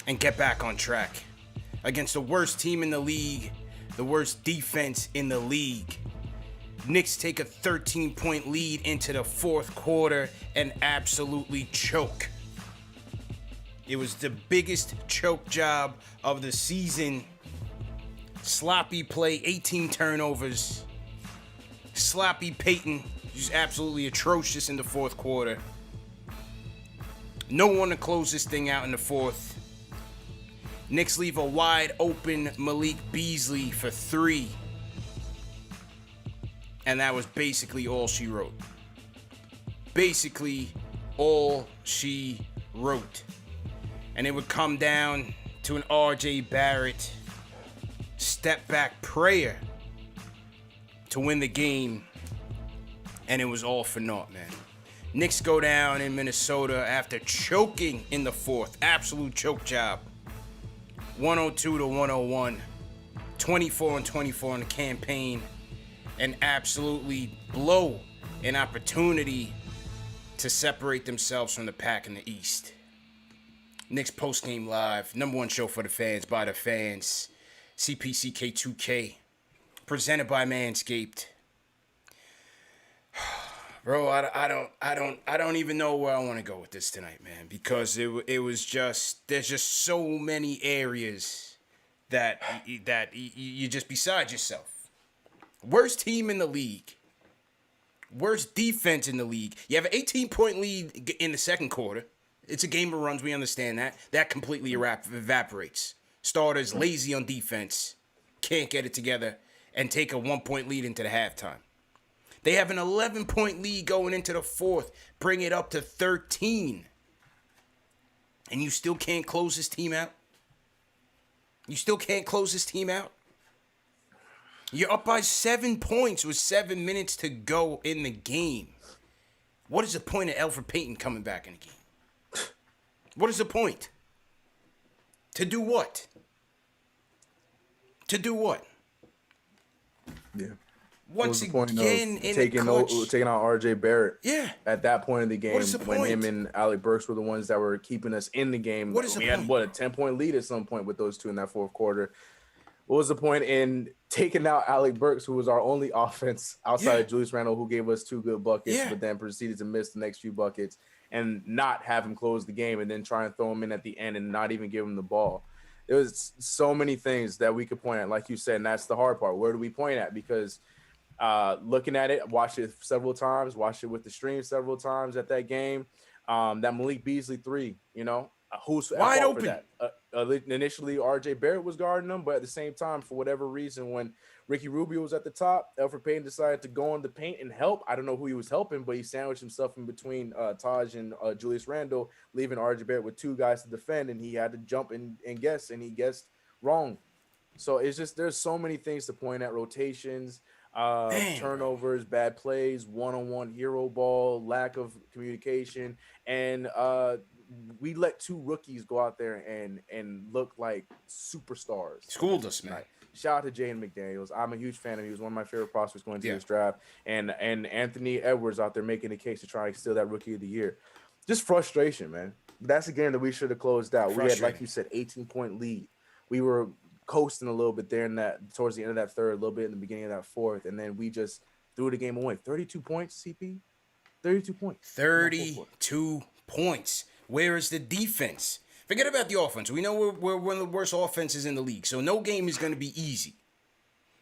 and get back on track against the worst team in the league, the worst defense in the league. Knicks take a 13-point lead into the fourth quarter and absolutely choke. It was the biggest choke job of the season. Sloppy play, 18 turnovers. Sloppy Payton, just absolutely atrocious in the fourth quarter. No one to close this thing out in the fourth. Knicks leave a wide open Malik Beasley for 3. And that was basically all she wrote. Basically all she wrote. And it would come down to an RJ Barrett step back prayer to win the game. And it was all for naught, man. Knicks go down in Minnesota after choking in the fourth. Absolute choke job. 102-101. 24-24 in the campaign. And absolutely blow an opportunity to separate themselves from the pack in the East. Knicks postgame live, number one show for the fans, by the fans. CPCK2K, presented by Manscaped. Bro, I don't even know where I want to go with this tonight, man, because it was just, there's just so many areas that you're just beside yourself. Worst team in the league. Worst defense in the league. You have an 18-point lead in the second quarter. It's a game of runs. We understand that. That completely evaporates. Starters lazy on defense. Can't get it together and take a 1-point lead into the halftime. They have an 11-point lead going into the fourth. Bring it up to 13. And you still can't close this team out? You still can't close this team out? You're up by 7 points with 7 minutes to go in the game. What is the point of Elfrid Payton coming back in the game? What is the point? To do what? To do what? Yeah. Once again, in the clutch. Taking out RJ Barrett. Yeah. At that point in the game, when point? him and Alec Burks were the ones that were keeping us in the game. What is the we point? had a 10-point lead at some point with those two in that fourth quarter. What was the point in taking out Alec Burks, who was our only offense outside of Julius Randle, who gave us 2 good buckets, but then proceeded to miss the next few buckets, and not have him close the game, and then try and throw him in at the end and not even give him the ball? There was so many things that we could point at, like you said, and that's the hard part. Where do we point at? Because looking at it, watched it several times, watched it with the stream several times at that game. That Malik Beasley 3, who's wide open. For that? Initially, RJ Barrett was guarding him, but at the same time, for whatever reason, when Ricky Rubio was at the top, Elfrid Payton decided to go in the paint and help. I don't know who he was helping, but he sandwiched himself in between Taj and Julius Randle, leaving RJ Barrett with 2 guys to defend, and he had to jump and guess, and he guessed wrong. So it's just, there's so many things to point at: rotations, turnovers, bad plays, one-on-one hero ball, lack of communication, and we let 2 rookies go out there and look like superstars. Schooled us, man. Shout out to Jaden McDaniels. I'm a huge fan of him. He was one of my favorite prospects going into this draft. And Anthony Edwards out there making a case to try and steal that Rookie of the Year. Just frustration, man. That's a game that we should have closed out. We had, like you said, 18-point lead. We were coasting a little bit there towards the end of that third, a little bit in the beginning of that fourth, and then we just threw the game away. 32 points, CP? 32 points. 32 points. Where is the defense? Forget about the offense. We know we're one of the worst offenses in the league, so no game is going to be easy.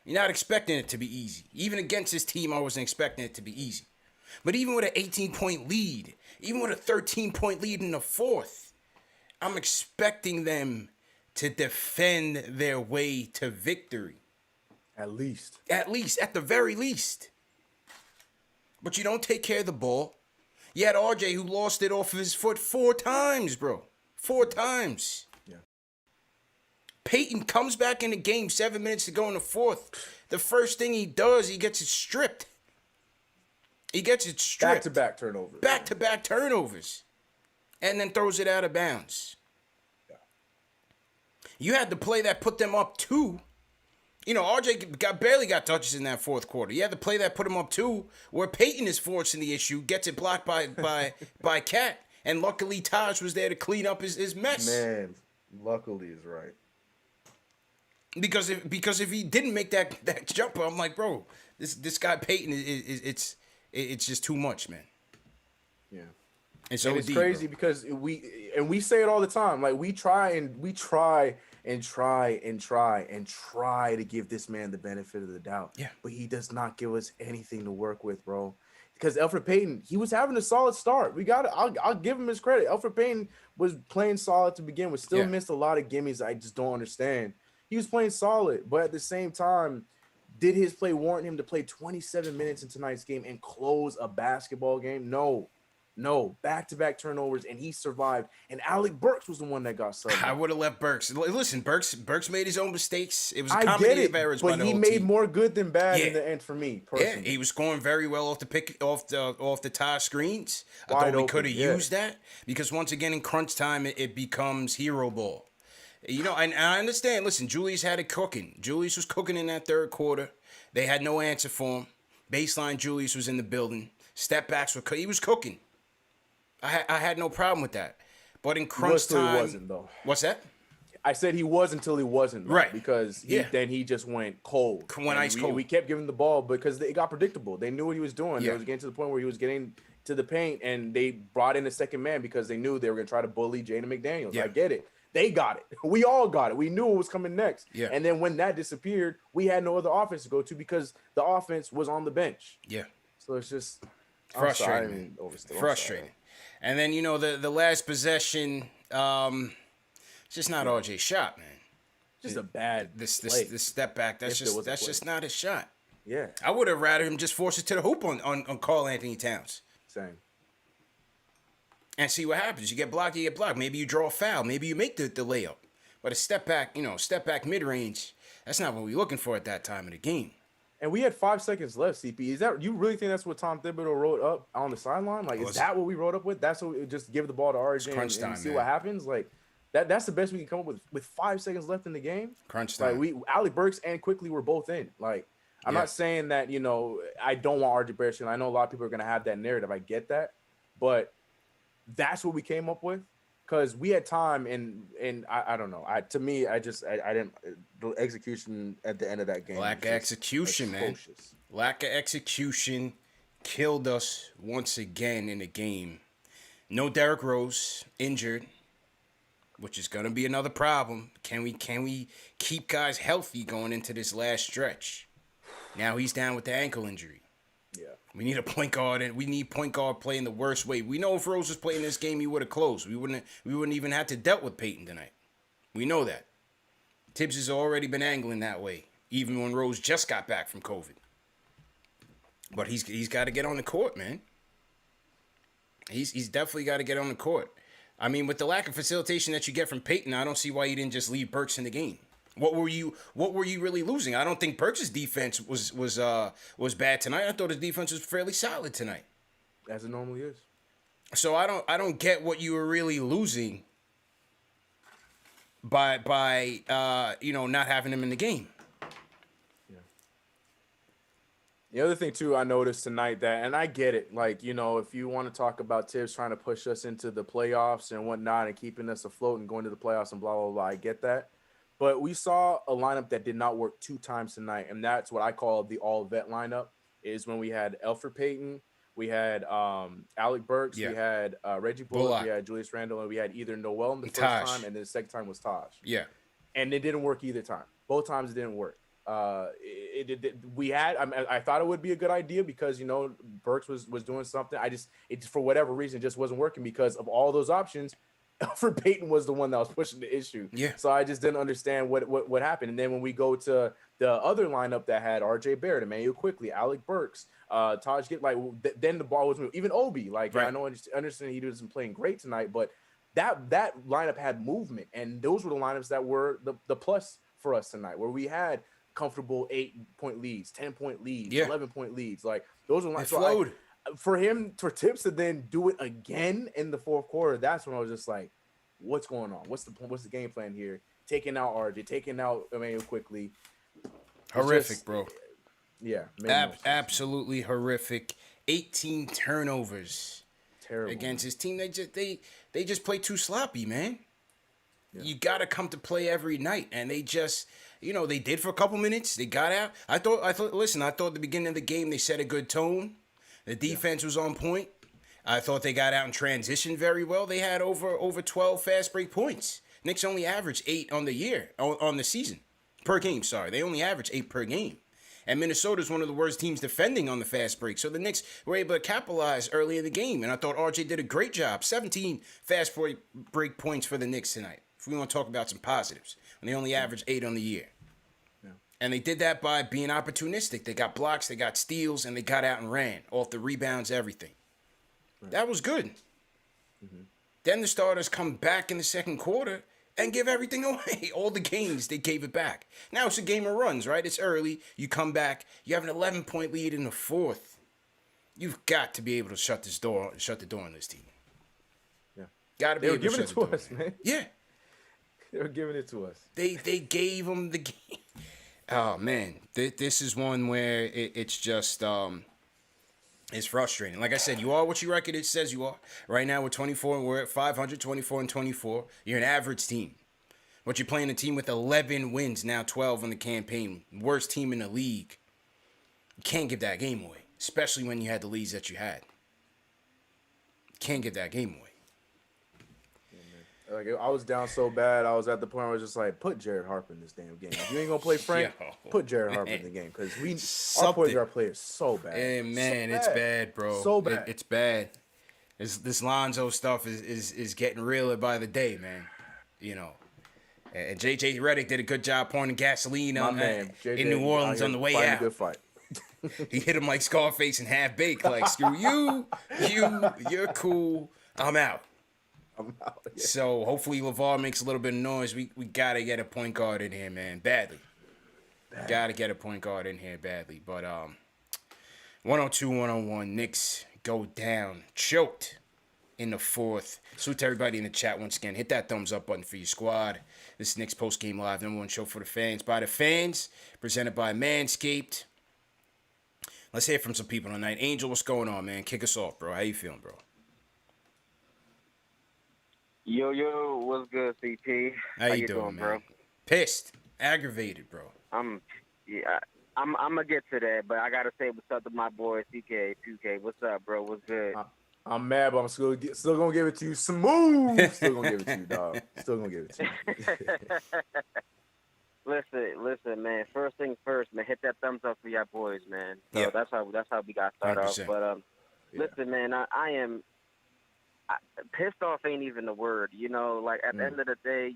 You're not expecting it to be easy. Even against this team, I wasn't expecting it to be easy. But even with an 18-point lead, even with a 13-point lead in the fourth, I'm expecting them to defend their way to victory. At least, at the very least. But you don't take care of the ball. You had RJ who lost it off of his foot 4 times, bro. 4 times. Yeah. Payton comes back in the game, 7 minutes to go in the fourth. The first thing he does, he gets it stripped. Back-to-back turnovers. Back-to-back turnovers. And then throws it out of bounds. Yeah. You had the play that put them up 2. RJ barely got touches in that fourth quarter. You had the play that put him up 2, where Payton is forcing the issue, gets it blocked by Cat, and luckily Taj was there to clean up his mess. Man, Luckily is right. Because if he didn't make that jumper, I'm like, bro, this guy Peyton it's just too much, man. Yeah. It's And OD, it's crazy bro. because we say it all the time. Like we try to give this man the benefit of the doubt. Yeah. But he does not give us anything to work with, bro. Because Elfrid Payton, he was having a solid start. I'll give him his credit. Elfrid Payton was playing solid to begin with. Still Yeah. missed a lot of gimmies I just don't understand. He was playing solid, but at the same time, did his play warrant him to play 27 minutes in tonight's game and close a basketball game? No, back-to-back turnovers, and he survived. And Alec Burks was the one that got subbed. I would have left Burks. Listen, Burks made his own mistakes. It was a I get comedy it, of errors by but the he whole made team. more good than bad Yeah. in the end for me, Yeah, personally. he was scoring very well off the tie screens. I Wide thought we open, could have yeah. used that because once again in crunch time it becomes hero ball. You know, and I understand. Listen, Julius had it cooking. Julius was cooking in that third quarter. They had no answer for him. Baseline Julius was in the building. Step backs were he was cooking. I had no problem with that. But in crunch time, he wasn't though. What's that? I said he was until he wasn't, though, Right. Because then he just went cold. Went ice cold. We kept giving the ball because it got predictable. They knew what he was doing. Yeah. It was getting to the point where he was getting to the paint, and they brought in a second man because they knew they were going to try to bully Jaden McDaniels. Yeah. I get it. They got it. We all got it. We knew what was coming next. Yeah. And then when that disappeared, we had no other offense to go to because the offense was on the bench. Yeah. So it's just Frustrating. Frustrating. And then, you know, the last possession, it's just not RJ's shot, man. Just a bad This play. step back, that's If there was a play. just not his shot. Yeah, I would have rather him just force it to the hoop on Karl Anthony Towns. same. And see what happens. You get blocked, Maybe you draw a foul. Maybe you make the layup. But a step back mid-range, that's not what we're looking for at that time of the game. And we had 5 seconds left, CP. Is that you really think that's what Tom Thibodeau wrote up on the sideline? Like, is that what we wrote up with? That's what we just give the ball to RJ and see what happens? Like, that's the best we can come up with 5 seconds left in the game. Crunch time. Like, Alec Burks and Quickly were both in. Like, I'm not saying that, you know, I don't want RJ Barrett. I know a lot of people are going to have that narrative. I get that. But that's what we came up with. Because we had time, and I don't know. To me, I didn't. The execution at the end of that game. Lack of execution, man. Lack of execution killed us once again in the game. No Derrick Rose, injured, which is gonna be another problem. Can we keep guys healthy going into this last stretch? Now he's down with the ankle injury. Yeah. We need a point guard, and we need point guard playing the worst way. We know if Rose was playing this game, he would have closed. We wouldn't even have to dealt with Peyton tonight. We know that. Tibbs has already been angling that way, even when Rose just got back from COVID. But he's got to get on the court, man. He's definitely got to get on the court. I mean, with the lack of facilitation that you get from Peyton, I don't see why you didn't just leave Burks in the game. What were you really losing? I don't think Burks' defense was bad tonight. I thought his defense was fairly solid tonight. As it normally is. So I don't get what you were really losing by not having him in the game. Yeah. The other thing too I noticed tonight and I get it, like, you know, if you want to talk about Tibbs trying to push us into the playoffs and whatnot and keeping us afloat and going to the playoffs and blah blah blah, I get that. But we saw a lineup that did not work 2 times tonight, and that's what I call the all-vet lineup, is when we had Elfrid Payton, we had Alec Burks, we had Reggie Bullock, we had Julius Randle, and we had either Noel in the first time, and then the second time was Taj. Yeah. And it didn't work either time. Both times it didn't work. I thought it would be a good idea because, you know, Burks was doing something. It for whatever reason just wasn't working because of all those options. Elfrid Payton was the one that was pushing the issue. Yeah. So I just didn't understand what happened. And then when we go to the other lineup that had RJ Barrett, Emmanuel Quickly, Alec Burks, Taj get then the ball was moving. Even Obi, right. I know understand he wasn't playing great tonight, but that lineup had movement, and those were the lineups that were the plus for us tonight, where we had comfortable 8-point leads, 10-point leads, 11-point leads. Like those were flowed. For Tibbs to then do it again in the fourth quarter, that's when I was just like, what's going on? What's the game plan here? Taking out RJ, taking out Emmanuel Quickly. Horrific, bro. Yeah. Absolutely horrific. 18 turnovers. Terrible. Against his team. They just play too sloppy, man. You got to come to play every night. And they just, they did for a couple minutes. They got out. I thought at the beginning of the game, they set a good tone. The defense was on point. I thought they got out and transitioned very well. They had over 12 fast break points. Knicks only averaged 8 on the year, on the season. Per game, sorry. They only average 8 per game. And Minnesota's one of the worst teams defending on the fast break. So the Knicks were able to capitalize early in the game. And I thought RJ did a great job. 17 fast break points for the Knicks tonight. If we want to talk about some positives. And they only averaged 8 on the year. Yeah. And they did that by being opportunistic. They got blocks, they got steals, and they got out and ran. Off the rebounds, everything. Right. That was good. Mm-hmm. Then the starters come back in the second quarter and give everything away. All the games, they gave it back. Now it's a game of runs, right? It's early. You come back. You have an 11-point lead in the fourth. You've got to be able to shut the door on this team. Yeah. Got to be able to shut the door. They were giving it to us, man. Yeah. They were giving it to us. They gave them the game. Oh, man. This is one where it's just... It's frustrating. Like I said, you are what your record says you are. Right now, we're 24, we're at 500, 24 and 24. You're an average team. But you're playing a team with 11 wins, now 12 on the campaign. Worst team in the league. You can't give that game away, especially when you had the leads that you had. You can't give that game away. Like, I was down so bad, I was at the point where I was just like, put Jared Harper in this damn game. If you ain't gonna play Frank, put Jared Harper in the game because our point guard play is so bad. And man, so it's bad, bro. So bad. It's bad. This Lonzo stuff is getting realer by the day, man. And JJ Redick did a good job pouring gasoline on in New Orleans on the way out. Good fight. He hit him like Scarface and half baked, like screw you, you're cool, I'm out. So hopefully LeVar makes a little bit of noise. We gotta get a point guard in here, man, badly. Gotta get a point guard in here badly. But 102-101, Knicks go down, choked in the fourth. Salute to everybody in the chat once again. Hit that thumbs up button for your squad. This is Knicks Post Game Live, #1 show for the fans, by the fans, presented by Manscaped. Let's hear from some people tonight. Angel, what's going on, man? Kick us off, bro. How you feeling, bro? Yo, what's good, CP? How you doing, man? Bro? Pissed, aggravated, bro. I'm gonna get to that, but I gotta say what's up to my boy CK 2K. What's up, bro? What's good? I'm mad, but I'm still gonna give it to you smooth. Still gonna give it to you, dog. Still gonna give it to you. Listen, man. First thing first, man. Hit that thumbs up for y'all boys, man. So yeah. That's how we got started 100%. Off. But listen, man. I am. Pissed off ain't even the word, like at the end of the day,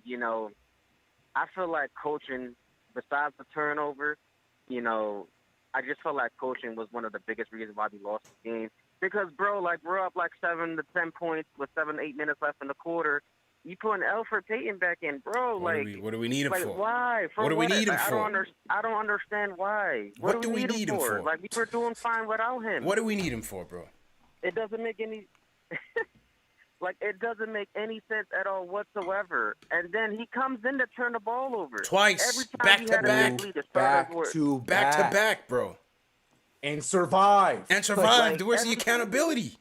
I feel like coaching, besides the turnover, I just feel like coaching was one of the biggest reasons why we lost the game. Because, bro, like we're up like 7 to 10 points with 7-8 minutes left in the quarter. You putting Elfrid Payton back in, bro. What do we need him for? Why? What do we need him for? I don't understand why. What do we need him for? Like we were doing fine without him. What do we need him for, bro? It doesn't make any. Like, it doesn't make any sense at all whatsoever. And then he comes in to turn the ball over. Twice. Every time back to back, bro. And survive. Where's the accountability?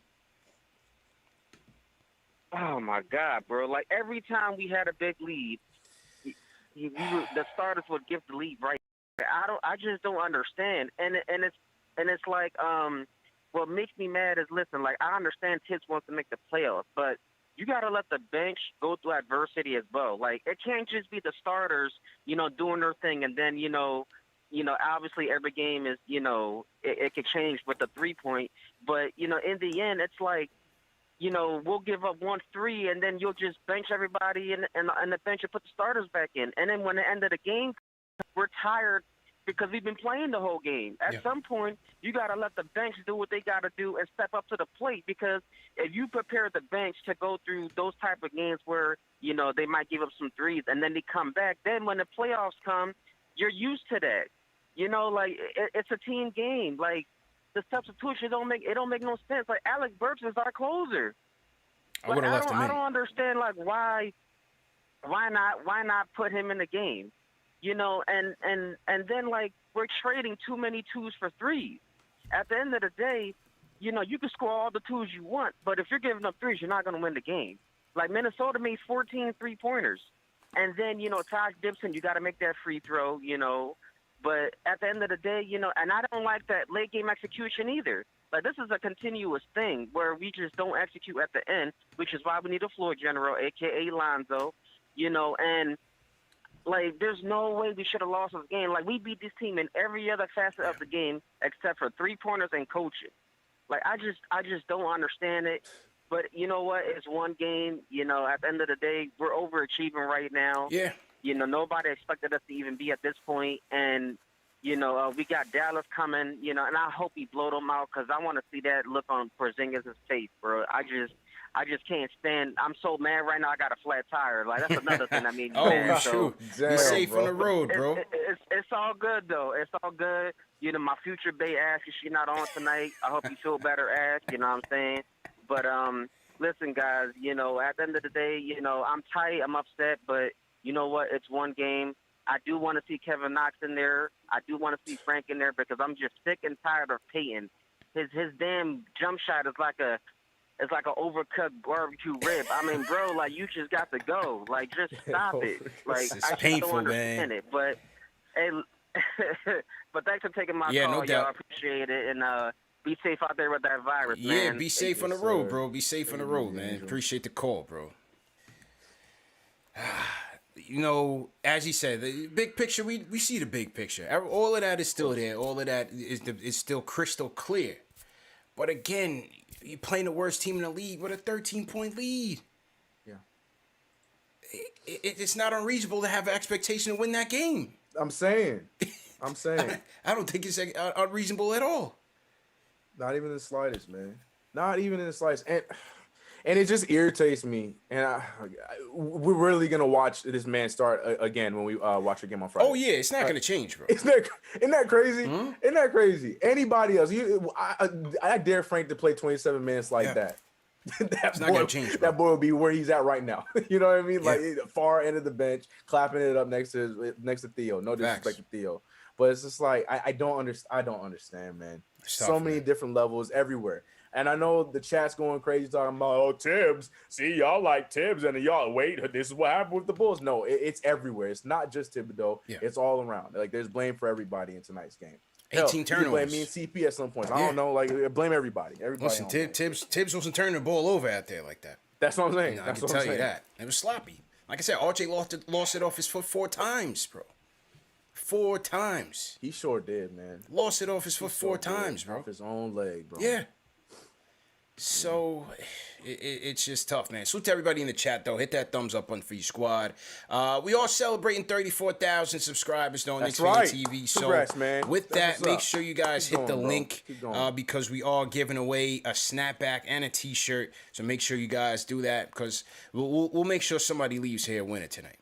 Oh, my God, bro. Like, every time we had a big lead, the starters would give the lead right. I just don't understand. And it's like, what makes me mad is, listen, like, I understand Tibbs wants to make the playoffs, but you got to let the bench go through adversity as well. Like, it can't just be the starters, doing their thing, and then, obviously every game is, it could change with the 3-point, but, in the end, it's like, we'll give up 1-3, and then you'll just bench everybody and the bench and put the starters back in. And then when the end of the game, we're tired because we've been playing the whole game. At some point, you got to let the bench do what they got to do and step up to the plate, because if you prepare the bench to go through those type of games where, they might give up some threes and then they come back, then when the playoffs come, you're used to that. Like, it's a team game. Like, the substitution don't make no sense. Like, Alec Burks is our closer. I would have left him in. I don't understand, like, why not put him in the game? And then, like, we're trading too many 2s for 3s. At the end of the day, you can score all the 2s you want, but if you're giving up 3s, you're not going to win the game. Like, Minnesota made 14 3-pointers. And then, Taj Gibson, you got to make that free throw, But at the end of the day, and I don't like that late game execution either. Like, this is a continuous thing where we just don't execute at the end, which is why we need a floor general, a.k.a. Lonzo, and, like, there's no way we should have lost this game. Like, we beat this team in every other facet of the game except for three-pointers and coaching. Like, I just don't understand it. But you know what? It's one game. At the end of the day, we're overachieving right now. Yeah. Nobody expected us to even be at this point. And, we got Dallas coming, and I hope he blow them out because I want to see that look on Porzingis' face, bro. I just can't stand. I'm so mad right now. I got a flat tire. Like, that's another thing that made me mad. Shoot. So, be safe on the road, bro. It's all good, though. It's all good. My future bae asked if she's not on tonight. I hope you feel better, Ash. You know what I'm saying? But listen, guys. At the end of the day, I'm tight. I'm upset, but you know what? It's one game. I do want to see Kevin Knox in there. I do want to see Frank in there because I'm just sick and tired of Peyton. His damn jump shot is like a overcooked barbecue rib. I mean, bro, like, you just got to go. Like, just stop it. Like, It's I just painful, don't understand man. it. But hey, but thanks for taking my Yeah, call, no y'all. doubt. I appreciate it, and be safe out there with that virus, Yeah, man. be safe on the Yes, road, sir. bro. Be safe on the road, man. Appreciate the call, bro. As you said, the big picture, we see the big picture. All of that is still there. All of that is still crystal clear. But again, you're playing the worst team in the league with a 13-point lead. Yeah. It's not unreasonable to have an expectation to win that game. I'm saying. I don't think it's unreasonable at all. Not even in the slightest, man. Not even in the slightest. And it just irritates me. And we're really gonna watch this man start again when we watch the game on Friday. Oh yeah, it's not gonna change, bro. Isn't that crazy? Isn't that crazy? Anybody else? I dare Frank to play 27 minutes like that. It's not gonna change, bro. That boy will be where he's at right now. You know what I mean? Like, far end of the bench, clapping it up next to Theo. No disrespect to Theo, but it's just like I don't understand, man. So many different levels everywhere. And I know the chat's going crazy talking about, Tibbs. See, y'all like Tibbs, and y'all wait. This is what happened with the Bulls. No, it's everywhere. It's not just Thibodeau. Yeah. It's all around. Like, there's blame for everybody in tonight's game. 18 turnovers. Blame me and CP at some point. I don't know. Like, blame everybody. Listen, Tibbs wasn't turning the ball over out there like that. That's what I'm saying. I can tell you that. It was sloppy. Like I said, RJ lost it off his foot 4 times, bro. 4 times. He sure did, man. Lost it off his foot 4 times, bro. Off his own leg, bro. Yeah. So it's just tough, man. Salute to everybody in the chat, though. Hit that thumbs up button for your squad. We are celebrating 34,000 subscribers on KnicksFanTV. So congrats, man. With that, make sure you guys hit the link going. because we are giving away a snapback and a T-shirt. So make sure you guys do that because we'll make sure somebody leaves here winning tonight.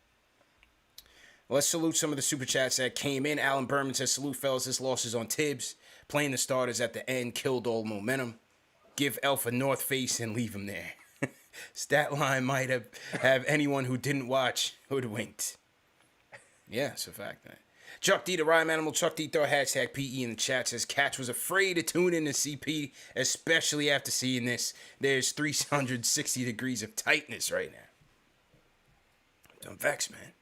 Let's salute some of the super chats that came in. Alan Berman says, salute, fellas. This loss is on Tibbs. Playing the starters at the end killed all momentum. Give Elf a North Face and leave him there. Stat line might have anyone who didn't watch hoodwinked. Yeah, it's a fact, man. Chuck D, the Rhyme Animal. Chuck D, throw hashtag PE in the chat. Says, Catch was afraid to tune in to CP, especially after seeing this. There's 360 degrees of tightness right now. I'm vexed, man.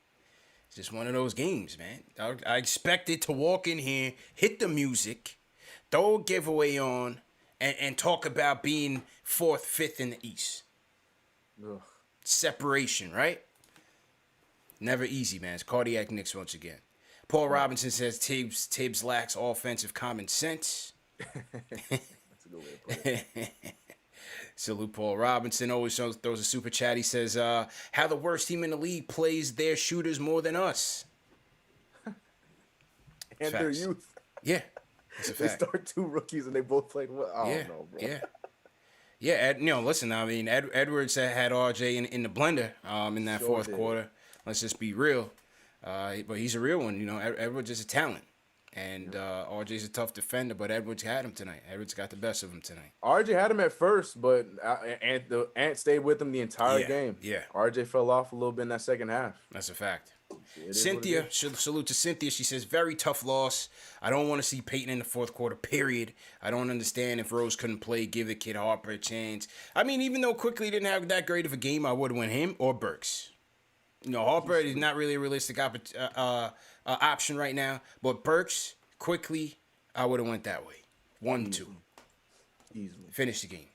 It's just one of those games, man. I expected to walk in here, hit the music, throw a giveaway on, and talk about being 4th, 5th in the East. Ugh. Separation, right? Never easy, man. It's Cardiac Knicks once again. Paul Robinson says Tibbs lacks offensive common sense. That's a good way to put it. Salute Paul Robinson. Always throws a super chat. He says, how the worst team in the league plays their shooters more than us. And their youth. Yeah. That's a fact. They start 2 rookies and they both played well. I don't know, bro. Yeah. Yeah, listen, I mean, Edwards had RJ in the blender in that fourth quarter. Let's just be real. But he's a real one, Edwards is a talent. And RJ's a tough defender, but Edwards had him tonight. Edwards got the best of him tonight. RJ had him at first, but Ant stayed with him the entire game. Yeah. RJ fell off a little bit in that second half. That's a fact. Cynthia, salute to Cynthia. She says, very tough loss. I don't want to see Peyton in the fourth quarter, period. I don't understand if Rose couldn't play, give the kid Harper a chance. I mean, even though Quickly didn't have that great of a game, I would win him or Burks. Harper is not really a realistic option right now. But Burks, quickly, I would have went that way. 1-2. Easily. Finish the game.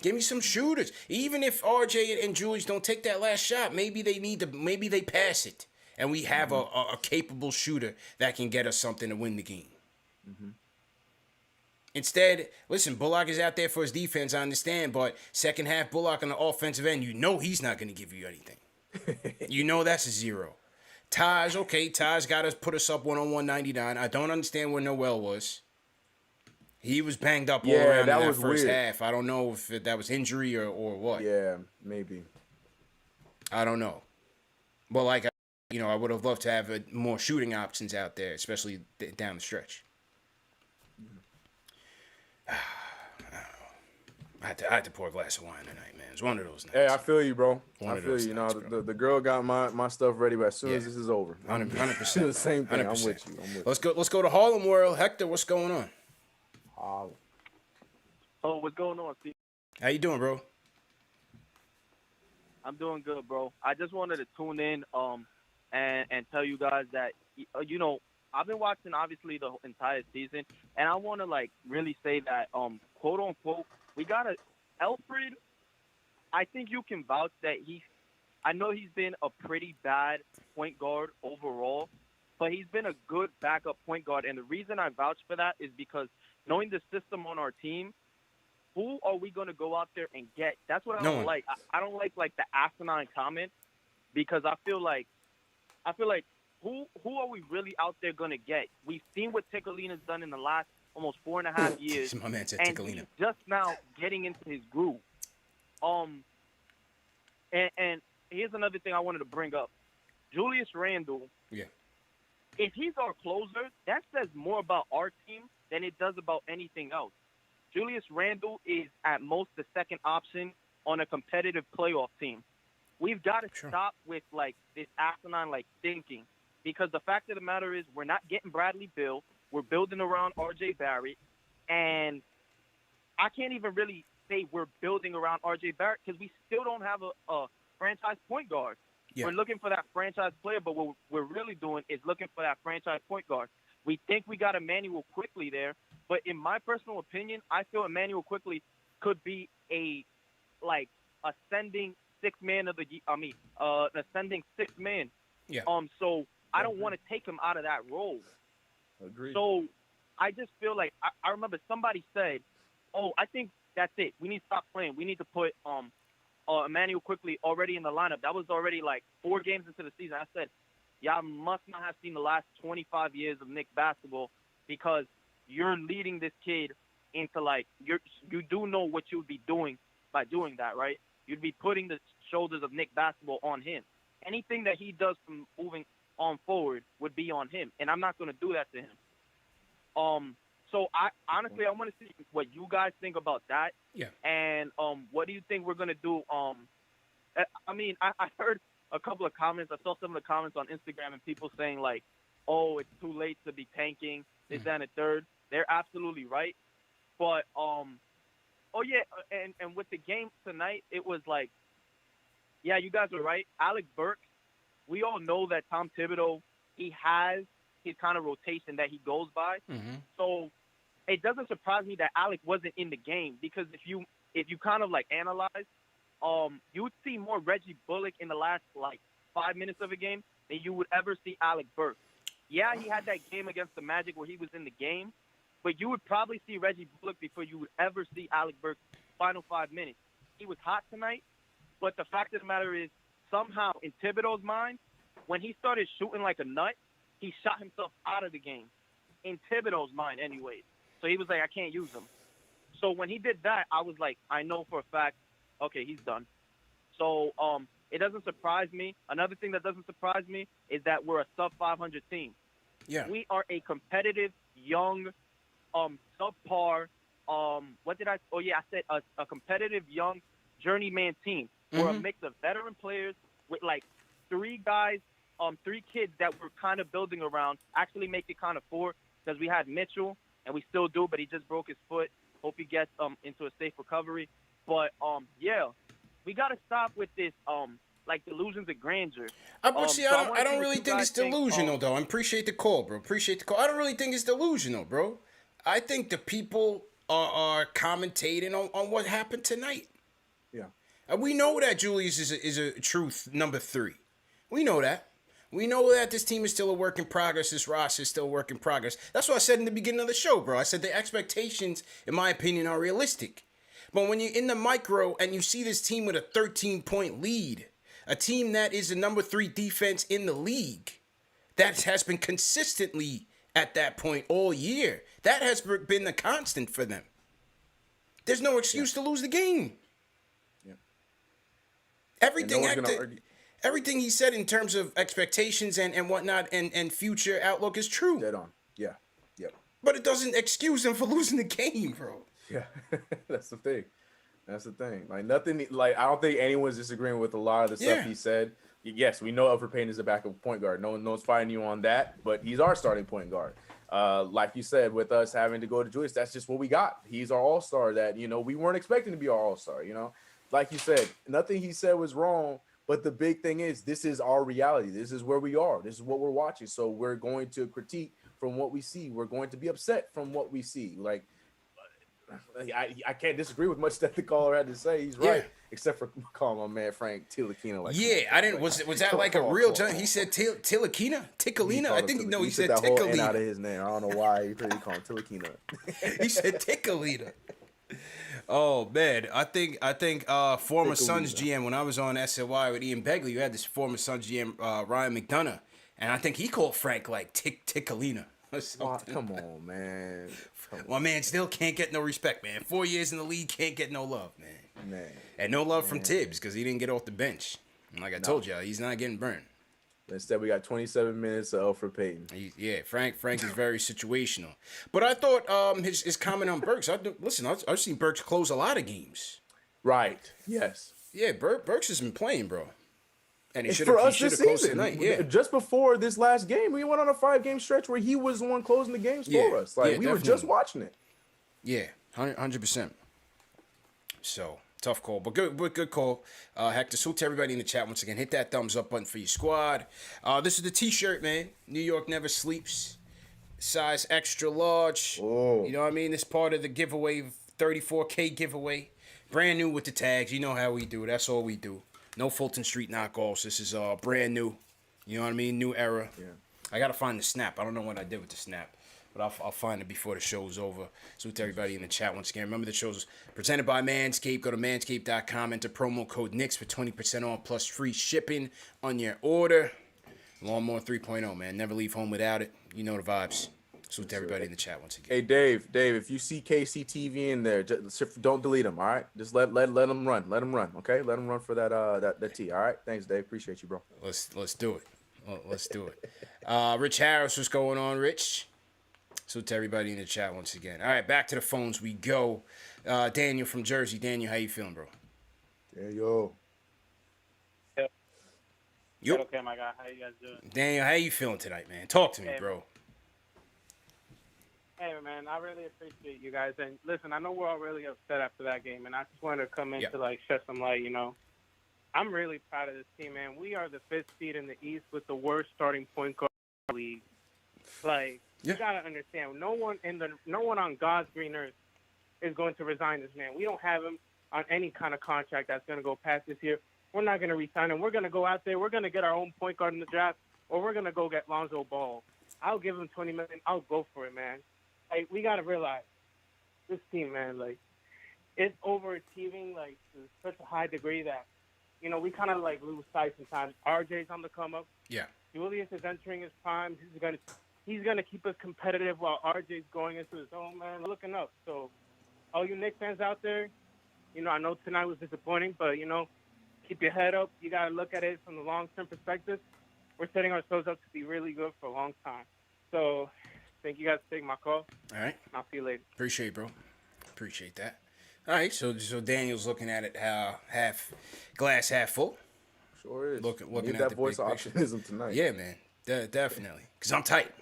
Give me some shooters. Even if RJ and Julius don't take that last shot, maybe they pass it. And we have a capable shooter that can get us something to win the game. Mm-hmm. Instead, listen, Bullock is out there for his defense, I understand, but second half Bullock on the offensive end, he's not going to give you anything. That's a 0. Taj got to put us up 1-on-1 99. I don't understand where Noel was. He was banged up all around that in that was first weird. half. I don't know if that was injury or what. Yeah, maybe. I don't know. But I would have loved to have more shooting options out there, especially down the stretch. I had to pour a glass of wine tonight, man. It's one of those nights. Hey, I feel you, bro. One I of feel those you. nights, Know, the girl got my stuff ready, but as soon as Yeah. this is over, 100%. the same thing. 100%. I'm with you. Let's go to Harlem World. Hector, what's going on? Oh, what's going on, Steve? How you doing, bro? I'm doing good, bro. I just wanted to tune in and tell you guys that I've been watching obviously the entire season, and I want to really say that quote unquote we got Alfred. I think you can vouch that I know he's been a pretty bad point guard overall, but he's been a good backup point guard, and the reason I vouch for that is because knowing the system on our team. Who are we going to go out there and get? That's what I don't like. I don't like the asinine comment because I feel like who are we really out there going to get? We've seen what Tickalina's done in the last almost 4.5 years. My man said and Tickalina. he's just now getting into his groove. And here's another thing I wanted to bring up. Julius Randle. Yeah. If he's our closer, that says more about our team than it does about anything else. Julius Randle is at most the second option on a competitive playoff team. We've got to stop with this asinine thinking, because the fact of the matter is we're not getting Bradley Beal. We're building around RJ Barrett, and I can't even really say we're building around RJ Barrett because we still don't have a franchise point guard. Yeah. We're looking for that franchise player, but what we're really doing is looking for that franchise point guard. We think we got Emmanuel Quickley there, but in my personal opinion, I feel Emmanuel Quickley could be ascending sixth man. Ascending sixth man. Yeah. So I don't want to take him out of that role. Agreed. So I just feel like I remember somebody said, "Oh, I think that's it. We need to stop playing. We need to put Emmanuel Quickley already in the lineup." That was already 4 games into the season. I said, y'all must not have seen the last 25 years of Knicks basketball because you're leading this kid into you do know what you would be doing by doing that, right? You'd be putting the shoulders of Knicks basketball on him. Anything that he does from moving on forward would be on him, and I'm not going to do that to him. So I honestly want to see what you guys think about that. Yeah. And what do you think we're going to do? I heard a couple of comments. I saw some of the comments on Instagram and people saying "Oh, it's too late to be tanking this and the third." They're absolutely right. But and with the game tonight, it was you guys are right. Alec Burks, we all know that Tom Thibodeau, he has his kind of rotation that he goes by. Mm-hmm. So it doesn't surprise me that Alec wasn't in the game because if you kind of analyze, you would see more Reggie Bullock in the last 5 minutes of a game than you would ever see Alec Burks. Yeah, he had that game against the Magic where he was in the game, but you would probably see Reggie Bullock before you would ever see Alec Burks' final 5 minutes. He was hot tonight, but the fact of the matter is somehow in Thibodeau's mind, when he started shooting like a nut, he shot himself out of the game. In Thibodeau's mind anyways. So he was like, I can't use him. So when he did that, I was like, I know for a fact, okay, he's done. So it doesn't surprise me. Another thing that doesn't surprise me is that we're a sub-500 team. Yeah. We are a competitive, young, subpar, I said a competitive, young, journeyman team. We're a mix of veteran players with 3 guys, 3 kids that we're kind of building around. Actually make it kind of 4 because we had Mitchell, and we still do, but he just broke his foot. Hope he gets into a safe recovery. But, we got to stop with this like delusions of grandeur. But see, I wanna see don't what really you think guys it's delusional, though. I appreciate the call, bro. Appreciate the call. I don't really think it's delusional, bro. I think the people are commentating on what happened tonight. Yeah. And we know that Julius is a truth number 3. We know that. We know that this team is still a work in progress. This roster is still a work in progress. That's what I said in the beginning of the show, bro. I said the expectations, in my opinion, are realistic. But when you're in the micro and you see this team with a 13-point lead, a team that is the number 3 defense in the league, that has been consistently at that point all year, that has been the constant for them. There's no excuse to lose the game. Yeah. Everything he said in terms of expectations and whatnot and future outlook is true. Dead on. Yeah. Yep. But it doesn't excuse them for losing the game, bro. Yeah. That's the thing. That's the thing. Like nothing. Like I don't think anyone's disagreeing with a lot of the stuff he said. Yes, we know Elfrid Payton is a backup point guard. No one's fighting you on that. But he's our starting point guard. Like you said, with us having to go to Julius, that's just what we got. He's our all-star that, we weren't expecting to be our all-star, Like you said, nothing he said was wrong, but the big thing is this is our reality. This is where we are. This is what we're watching. So we're going to critique from what we see. We're going to be upset from what we see. Like, I can't disagree with much that the caller had to say. He's right, except for calling my man Frank Tilakina. Like, I didn't. Was that like a real? He said Tilakina, Tickalina. I think he said that whole N Tickalina out of his name. I don't know why he called him Tilakina. He said Tickalina. Oh man, I think former Suns GM, when I was on SNY with Ian Begley, you had this former Suns GM Ryan McDonough, and I think he called Frank like Tickalina. Come on, man. My man still can't get no respect, man. 4 years in the league, can't get no love, man. And no love from Tibbs because he didn't get off the bench. And like I told y'all, he's not getting burned. Instead, we got 27 minutes of Elfrid Payton. Frank is very situational. But I thought his comment on Burks. I've seen Burks close a lot of games. Right. Yes. Yeah, Burks has been playing, bro. And he should have closed tonight. Yeah. Just before this last game, we went on a 5-game stretch where he was the one closing the games for us. Like we were just watching it. Yeah, 100%. So tough call, but good call. Hector, salute to everybody in the chat once again. Hit that thumbs up button for your squad. This is the T-shirt, man. New York never sleeps. Size extra large. Oh. You know what I mean? This part of the giveaway, 34K giveaway. Brand new with the tags. You know how we do. That's all we do. No Fulton Street knockoffs. This is brand new. You know what I mean? New era. Yeah. I gotta find the snap. I don't know what I did with the snap, but I'll find it before the show's over. So to everybody in the chat once again, remember the show's presented by Manscaped. Go to manscaped.com, enter promo code Knicks for 20% off plus free shipping on your order. Lawnmower 3.0, man. Never leave home without it. You know the vibes. So to everybody in the chat once again. Hey Dave, if you see KCTV in there, just don't delete him. All right, just let him run. Let him run. Okay, let him run for that T. All right, thanks, Dave. Appreciate you, bro. Let's do it. Let's do it. Rich Harris, what's going on, Rich? So to everybody in the chat once again. All right, back to the phones we go. Daniel from Jersey. Daniel, how you feeling, bro? Daniel. Yep. Okay, my guy. How you guys doing? Daniel, how you feeling tonight, man? Talk to me, bro. Hey, man, I really appreciate you guys. And listen, I know we're all really upset after that game, and I just wanted to come in to, shed some light, I'm really proud of this team, man. We are the 5th seed in the East with the worst starting point guard in the league. You got to understand, no one on God's green earth is going to resign this man. We don't have him on any kind of contract that's going to go past this year. We're not going to resign him. We're going to go out there. We're going to get our own point guard in the draft, or we're going to go get Lonzo Ball. I'll give him $20 million. I'll go for it, man. We got to realize this team, man, it's overachieving, to such a high degree that, we kind of, lose sight sometimes. RJ's on the come-up. Yeah. Julius is entering his prime. He's gonna keep us competitive while RJ's going into his own, man. Looking up. So, all you Knicks fans out there, I know tonight was disappointing, but, keep your head up. You got to look at it from the long-term perspective. We're setting ourselves up to be really good for a long time. So, thank you guys for taking my call. All right. I'll see you later. Appreciate it, bro. Appreciate that. All right, so Daniel's looking at it half glass half full. Sure is. Looking Need at that the voice big of picture. optimism tonight. Yeah, man, definitely. Because I'm tight.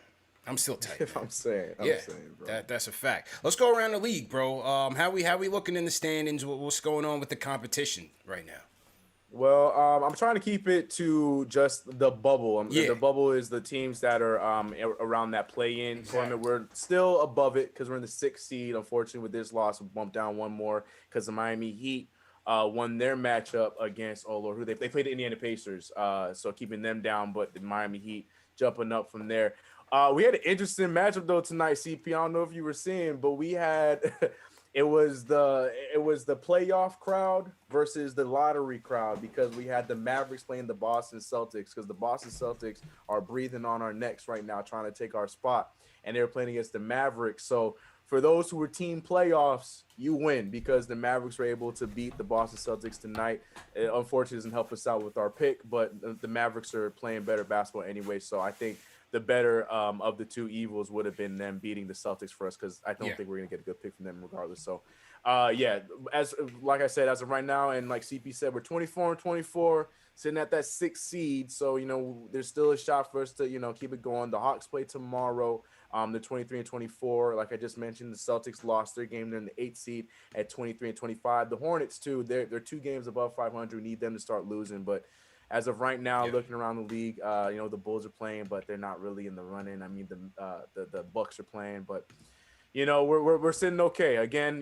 I'm still tight. I'm saying, bro. That's a fact. Let's go around the league, bro. How we looking in the standings? What's going on with the competition right now? Well, I'm trying to keep it to just the bubble. Yeah. The bubble is the teams that are around that play-in tournament. We're still above it because we're in the 6th seed. Unfortunately, with this loss, we bumped down one more because the Miami Heat won their matchup against, oh Lord, who they played the Indiana Pacers. So keeping them down, but the Miami Heat jumping up from there. We had an interesting matchup though tonight, CP. I don't know if you were seeing, but we had it was the playoff crowd versus the lottery crowd because we had the Mavericks playing the Boston Celtics because the Boston Celtics are breathing on our necks right now, trying to take our spot, and they were playing against the Mavericks. So for those who were team playoffs, you win because the Mavericks were able to beat the Boston Celtics tonight. It unfortunately doesn't help us out with our pick, but the Mavericks are playing better basketball anyway. So I think the better of the two evils would have been them beating the Celtics for us because I don't think we're going to get a good pick from them regardless. So, as like I said, as of right now, and like CP said, we're 24-24, sitting at that 6th seed. So, there's still a shot for us to, keep it going. The Hawks play tomorrow. They're 23-24. Like I just mentioned, the Celtics lost their game. They're in the 8th seed at 23-25. The Hornets, too, they're 2 games above 500. We need them to start losing, but as of right now, looking around the league, the Bulls are playing, but they're not really in the running. I mean, the Bucks are playing, but we're sitting okay. Again,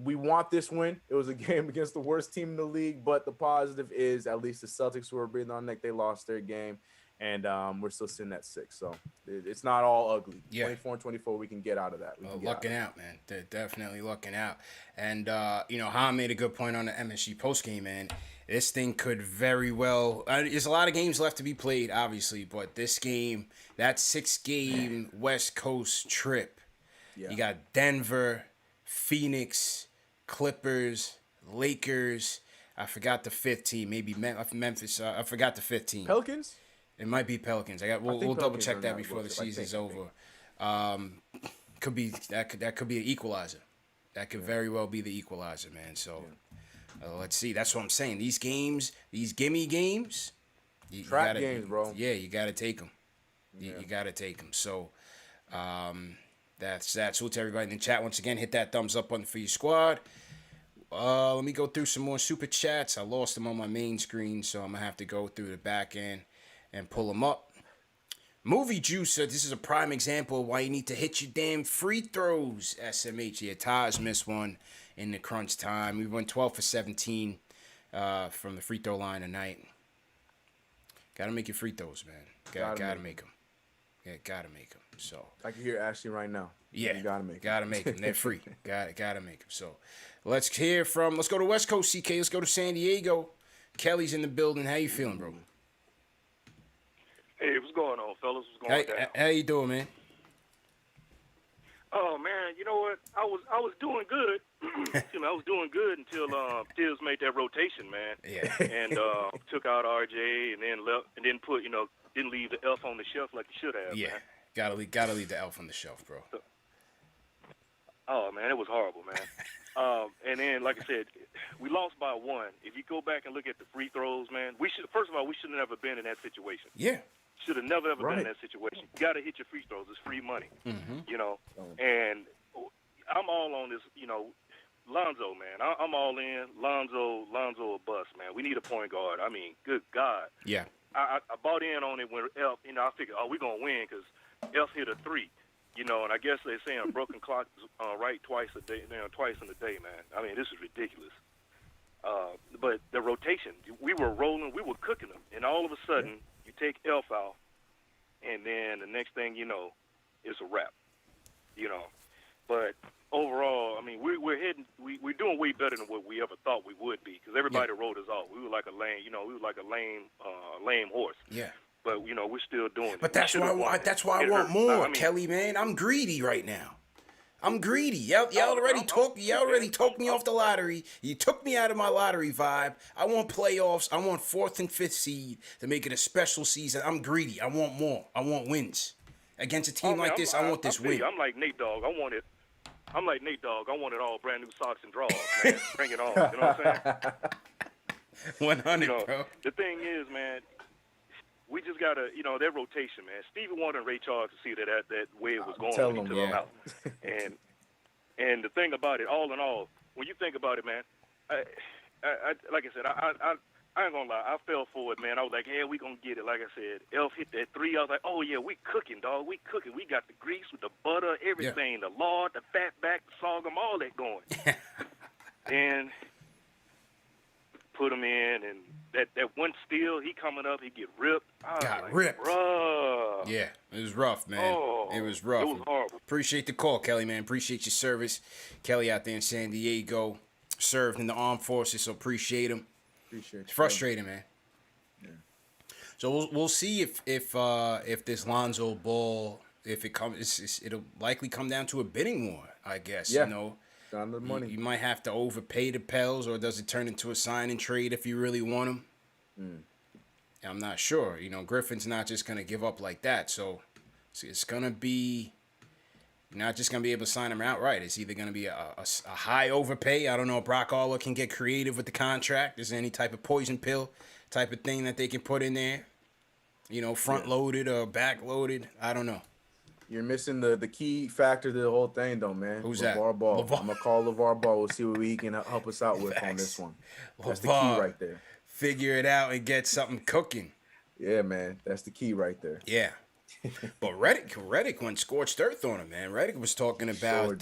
we want this win. It was a game against the worst team in the league, but the positive is at least the Celtics, who are breathing on neck, they lost their game, and we're still sitting at 6. So it's not all ugly. 24-24, we can get out of that. Lucking out, man. They're definitely lucking out. And Han made a good point on the MSG postgame, man. This thing could very well. There's a lot of games left to be played, obviously, but this game, that 6-game West Coast trip, you got Denver, Phoenix, Clippers, Lakers. I forgot the 5th team, maybe Memphis. I forgot the 5th team. Pelicans? It might be Pelicans. We'll double check that before the season's over. Could be that could be an equalizer. That could very well be the equalizer, man. So. Let's see. That's what I'm saying. These games, these gimme games, trap games, bro. Yeah, you gotta take them. You gotta take them. So, that's that. So to everybody in the chat, once again, hit that thumbs up button for your squad. Let me go through some more super chats. I lost them on my main screen, so I'm gonna have to go through the back end and pull them up. Movie Juice said this is a prime example of why you need to hit your damn free throws. SMH. Yeah, Taj missed one in the crunch time. We went 12 for 17 from the free throw line tonight. Got to make your free throws, man. Got to make them. Yeah, got to make them. So I can hear Ashley right now. Yeah, you got to make them. Got to make them. They're free. Got to make them. So let's go to West Coast, CK. Let's go to San Diego. Kelly's in the building. How you feeling, bro? Hey, what's going on, fellas? What's going down? How you doing, man? Oh man, you know what? I was doing good. I was doing good until Tibbs made that rotation, man. Yeah. And took out RJ and then left and then put didn't leave the elf on the shelf like you should have. Yeah. Man. Gotta leave the elf on the shelf, bro. Oh man, it was horrible, man. And then like I said, we lost by 1. If you go back and look at the free throws, man, we should have never been in that situation. Yeah. Should have never ever been in that situation. You got to hit your free throws. It's free money, And I'm all on this, Lonzo, man. I'm all in. Lonzo a bust, man. We need a point guard. I mean, good God. Yeah. I bought in on it when Elf, I figured, we're gonna win because Elf hit a 3, and I guess they're saying broken clock is right twice a day, twice in a day, man. I mean, this is ridiculous. But the rotation, we were rolling, we were cooking them, and all of a sudden. You take Elf out, and then the next thing you know, it's a wrap. But overall, I mean, we're doing way better than what we ever thought we would be because everybody wrote us off. We were like a lame horse. Yeah. But we're still doing it. But that's why I want more, Kelly, man. I'm greedy right now. I'm greedy. Y'all already talked me off the lottery. You took me out of my lottery vibe. I want playoffs. I want 4th and 5th seed to make it a special season. I'm greedy. I want more. I want wins. Against a team like this, I want this win. I'm like Nate Dogg. I want it all brand new socks and drawers, man. Bring it on. You know what I'm saying? 100, bro. The thing is, man, we just got to, their rotation, man. Stevie Wonder and Ray Charles to see that way it was going when he took them out. And the thing about it, all in all, when you think about it, man, I like I said, I ain't gonna lie, I fell for it, man. I was like, yeah, we gonna get it. Like I said, Elf hit that three. I was like, oh yeah, we cooking, dog. We cooking. We got the grease with the butter, everything, the lard, the fat back, the sorghum, all that going. And put him in, and that one steal, he coming up, he get ripped. Got ripped. Bruh. Yeah, it was rough, man. Oh, it was rough. It was horrible. Appreciate the call, Kelly, man. Appreciate your service. Kelly out there in San Diego, served in the armed forces, so appreciate him. It's frustrating, man. Yeah. So we'll see if this Lonzo Ball, if it comes, it'll likely come down to a bidding war, I guess. Yeah. You know, down to the money. You might have to overpay the Pels, or does it turn into a sign and trade if you really want them? I'm not sure. You know, Griffin's not just gonna give up like that. So it's gonna be. You're not just going to be able to sign him outright. It's either going to be a high overpay. I don't know if Brock Aller can get creative with the contract. Is there any type of poison pill type of thing that they can put in there? You know, front-loaded or back-loaded? I don't know. You're missing the key factor to the whole thing, though, man. Who's LeVar Ball. LeVar. I'm going to call LeVar Ball. We'll see what he can help us out with on this one. That's the key right there. Figure it out and get something cooking. Yeah, man. That's the key right there. Yeah. But Redick went scorched earth on him, man. Redick was talking about,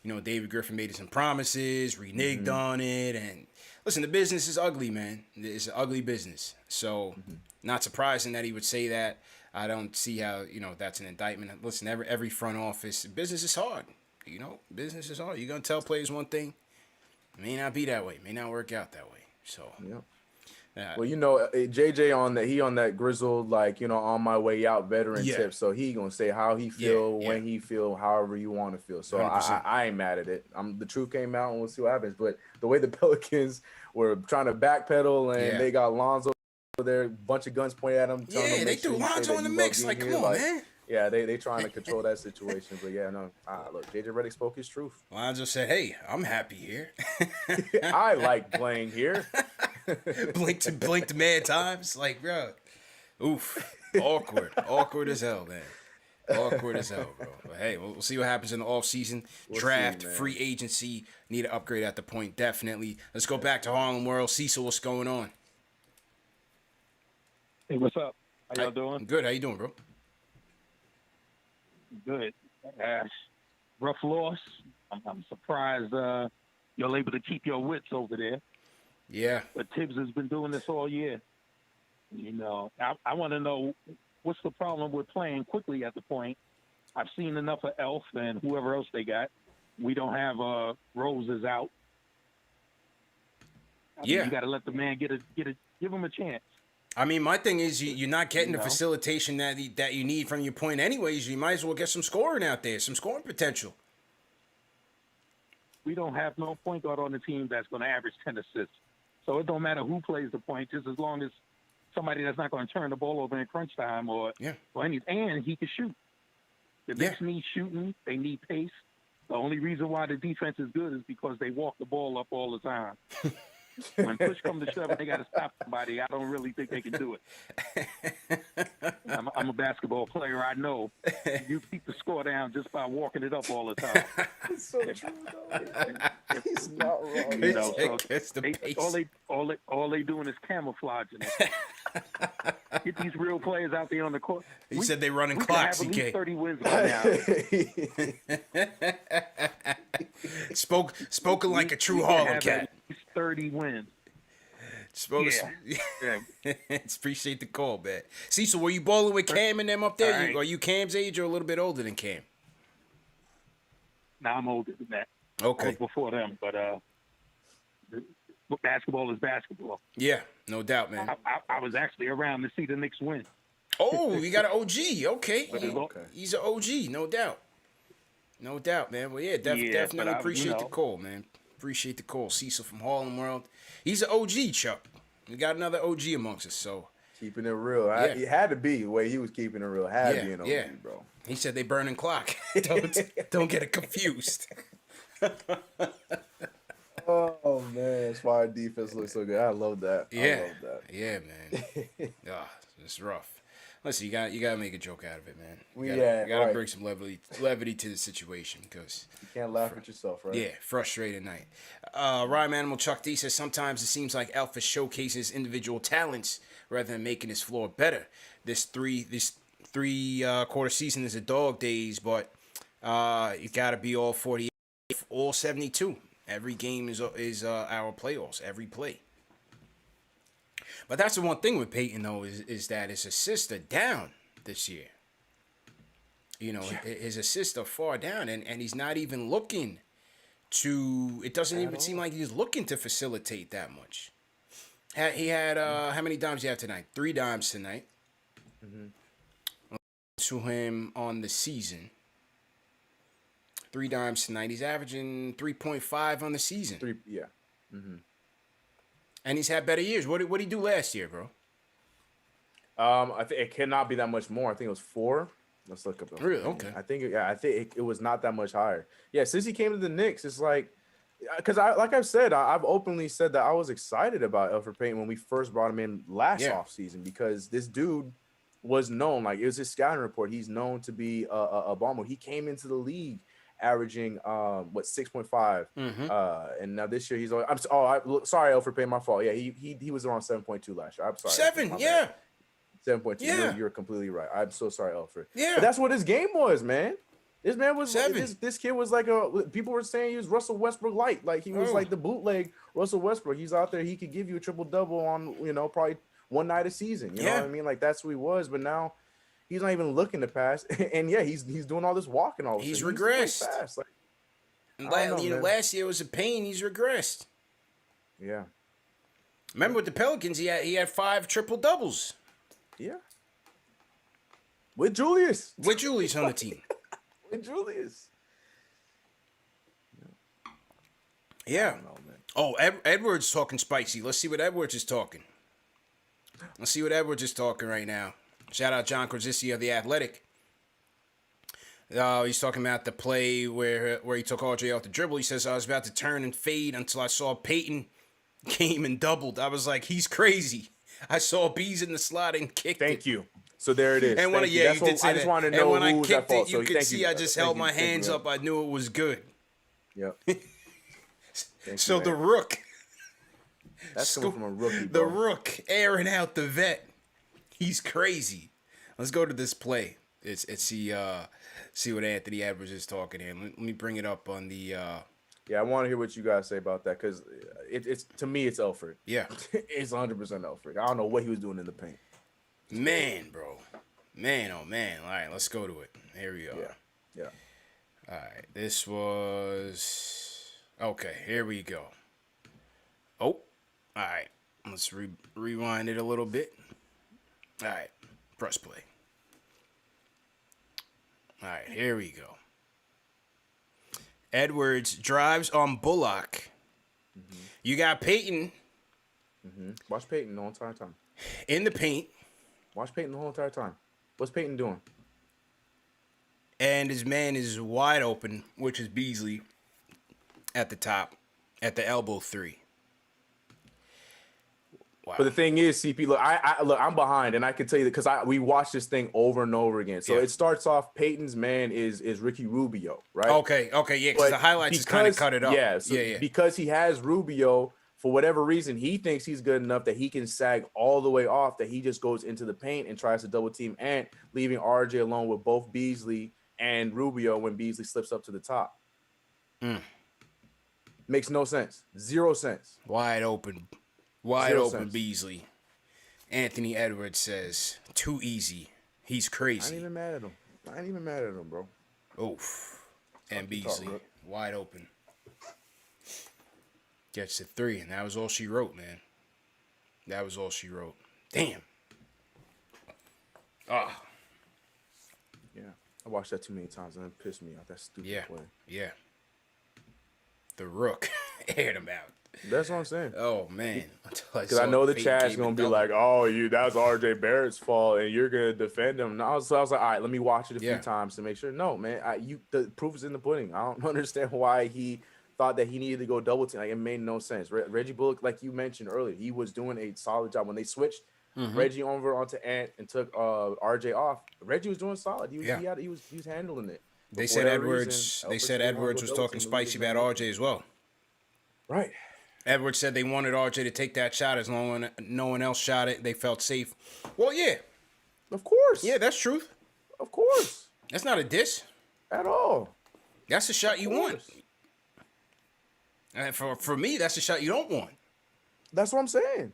David Griffin made some promises, reneged on it. And listen, the business is ugly, man. It's an ugly business. So not surprising that he would say that. I don't see how, that's an indictment. Listen, every front office, business is hard. Business is hard. You're going to tell players one thing, it may not be that way. It may not work out that way. So, well, JJ on that grizzled, on my way out veteran tip. So he gonna say how he feel, when he feel, however you want to feel. So I ain't mad at it. The truth came out, and we'll see what happens. But the way the Pelicans were trying to backpedal, and they got Lonzo there, bunch of guns pointed at him. Yeah, they threw Lonzo in the mix. Like, come on, man. Yeah, they trying to control that situation. But yeah, no. Look, JJ Redick spoke his truth. Lonzo said, "Hey, I'm happy here. I like playing here." blink to mad times, like, bro. Oof, awkward as hell, man. Awkward as hell, bro. But hey, we'll see what happens in the offseason. Draft, free agency, need to upgrade at the point, definitely. Let's go back to Harlem World. Cecil, what's going on? Hey, what's up? How y'all doing? Good. How you doing, bro? Good. Rough loss. I'm surprised you're able to keep your wits over there. Yeah. But Tibbs has been doing this all year. I want to know what's the problem with playing quickly at the point. I've seen enough of Elf and whoever else they got. We don't have Roses out. I mean, you got to let the man give him a chance. I mean, my thing is you're not getting the facilitation that you need from your point anyways. You might as well get some scoring out there, some scoring potential. We don't have no point guard on the team that's going to average 10 assists. So it don't matter who plays the point, just as long as somebody that's not going to turn the ball over in crunch time or anything, and he can shoot. The Knicks need shooting. They need pace. The only reason why the defense is good is because they walk the ball up all the time. When push comes to shove and they got to stop somebody, I don't really think they can do it. I'm a basketball player. I know you keep the score down just by walking it up all the time. It's so true, though. He's not wrong. All they doing is camouflaging it. Get these real players out there on the court. He said they running clocks. Have at least 30 wins by now. Spoken like a true Harlem cat. 30 wins. Appreciate the call, man. See, so were you balling with Cam and them up there? Right. Are you Cam's age or a little bit older than Cam? Nah, I'm older than that. Okay. I was before them, but basketball is basketball. Yeah, no doubt, man. I was actually around to see the Knicks win. Oh, you got an OG. Okay. Okay. He's an OG, no doubt. No doubt, man. Well, yeah, definitely appreciate the call, man. Appreciate the call. Cecil from Harlem World. He's an OG, Chuck. We got another OG amongst us, so. Keeping it real. It had to be the way he was keeping it real. Had to be an OG, bro. He said they burning clock. Don't get it confused. Oh, man. That's why our defense looks so good. I love that. Yeah. I love that. Yeah, man. It's rough. Listen, you gotta make a joke out of it, man. You Yeah, gotta right. bring some levity to the situation because You can't laugh at yourself, right? yeah, frustrated night. Rhyme Animal Chuck D says sometimes it seems like Alpha showcases individual talents rather than making his floor better. This three quarter season is a dog days, but you gotta be all 48, all 72. Every game is our playoffs. Every play. But that's the one thing with Peyton though is that his assists are down this year. You know, his assists are far down, and he's not even looking to. It doesn't even seem like he's looking to facilitate that much. He had how many dimes he have tonight? 3 dimes tonight. To him on the season. 3 dimes tonight. He's averaging 3.5 on the season. And he's had better years. What did he do last year, bro? I think it cannot be that much more. I think it was 4. Let's look up. Really? Okay. I think it was not that much higher. Yeah, since he came to the Knicks, it's like, because like I've said, I've openly said that I was excited about Elfrid Payton when we first brought him in last offseason because this dude was known, like it was his scouting report. He's known to be a bomber. He came into the league averaging 6.5, and now this year he's only. Sorry, Elfrid Payton, my fault. Yeah, he was around 7.2 last year. I'm sorry. 7, yeah. 7.2. Yeah. You're completely right. I'm so sorry, Elfrid. Yeah. But that's what his game was, man. This man was 7. This kid was like people were saying he was Russell Westbrook light. Like he was like the bootleg Russell Westbrook. He's out there, he could give you a triple double on, probably one night a season. You know what I mean? Like that's who he was, but now he's not even looking to pass. And yeah, he's doing all this walking all of a He's sudden. regressed. Fast. Like, last year was a pain. He's regressed. Yeah. Remember with the Pelicans, he had 5 triple doubles. Yeah. With Julius. With Julius on the team. With Julius. Yeah. I don't know, man. Oh, Edwards talking spicy. Let's see what Edwards is talking. Let's see what Edwards is talking right now. Shout out John Krasinski of The Athletic. He's talking about the play where he took RJ off the dribble. He says, I was about to turn and fade until I saw Peyton came and doubled. I was like, he's crazy. I saw Bees in the slot and kicked it. Thank you. So there it is. And when, you did say I just that. wanted to know and when who I was kicked at fault. it, you So could thank see you. I just held my hands up. I knew it was good. Yep. So the Rook. That's coming from a rookie, The bro. Rook airing out the vet. He's crazy. Let's go to this play. It's see what Anthony Edwards is talking here. Let me bring it up on the. Yeah, I want to hear what you guys say about that because it's to me it's Elfrid. Yeah, it's 100% Elfrid. I don't know what he was doing in the paint. Man, bro, man, oh man. All right, let's go to it. Here we go. Yeah. All right, this was okay. Here we go. Oh, all right. Let's rewind it a little bit. All right, press play. All right, here we go. Edwards drives on Bullock. You got Peyton. Watch Peyton the whole entire time. In the paint. Watch Peyton the whole entire time. What's Peyton doing? And his man is wide open, which is Beasley at the top, at the elbow 3. Wow. But the thing is, CP, look, I'm behind, and I can tell you that because we watched this thing over and over again. So it starts off, Peyton's man is Ricky Rubio, right? Okay, yeah, because the highlights just kind of cut it up. Yeah, so because he has Rubio, for whatever reason, he thinks he's good enough that he can sag all the way off, that he just goes into the paint and tries to double team Ant, leaving RJ alone with both Beasley and Rubio when Beasley slips up to the top. Makes no sense. 0 sense. Wide open Beasley. Anthony Edwards says, too easy. He's crazy. I ain't even mad at him. Bro. Oof. And Beasley, wide open. Gets to 3, and that was all she wrote, man. That was all she wrote. Damn. Ah. Yeah. I watched that too many times, and it pissed me off. That stupid play. Yeah. The Rook aired him out. That's what I'm saying. Oh, man. Because I know the chat's going to be like, oh, that's RJ Barrett's fault, and you're going to defend him. And I was like, all right, let me watch it a few times to make sure. No, man, the proof is in the pudding. I don't understand why he thought that he needed to go double team. Like, it made no sense. Reggie Bullock, like you mentioned earlier, he was doing a solid job. When they switched Reggie over onto Ant and took RJ off. Reggie was doing solid. He was Yeah. he was handling it. But They for said whatever Edwards. reason, They Elfrid said didn't wanna Edwards go was double talking team the lead spicy was about man. RJ as well. Right. Edwards said they wanted RJ to take that shot as long as no one else shot it. They felt safe. Well, yeah. Of course. Yeah, that's truth. Of course. That's not a diss. At all. That's the shot you want. Of course. And for me, that's the shot you don't want. That's what I'm saying.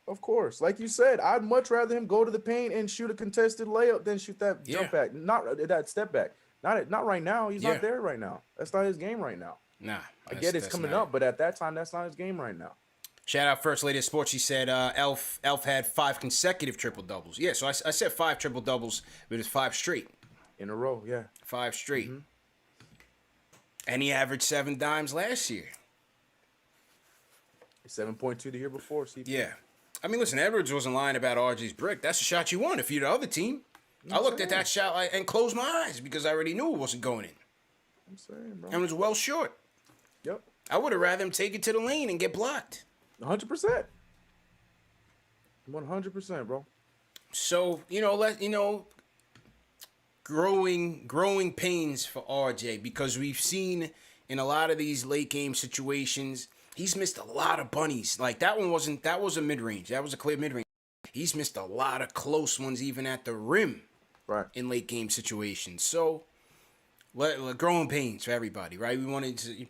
Of course. Like you said, I'd much rather him go to the paint and shoot a contested layup than shoot that jump back. Not that step back. Not right now. He's not there right now. That's not his game right now. Nah. I get it's coming up, but at that time, that's not his game right now. Shout out First Lady of Sports. She said Elf had 5 consecutive triple-doubles. Yeah, so I said 5 triple-doubles, but it's 5 straight. In a row, yeah. 5 straight. And he averaged 7 dimes last year. 7.2 the year before, CP. Yeah. I mean, listen, Edwards wasn't lying about RJ's brick. That's the shot you want if you're the other team. I looked at that shot and closed my eyes because I already knew it wasn't going in. I'm saying, bro. And it was well short. Yep. I would have rather him take it to the lane and get blocked. 100%. 100%, bro. So, growing pains for RJ because we've seen in a lot of these late game situations, he's missed a lot of bunnies. Like that was a mid-range. That was a clear mid-range. He's missed a lot of close ones even at the rim. Right. In late game situations. So, growing pains for everybody, right?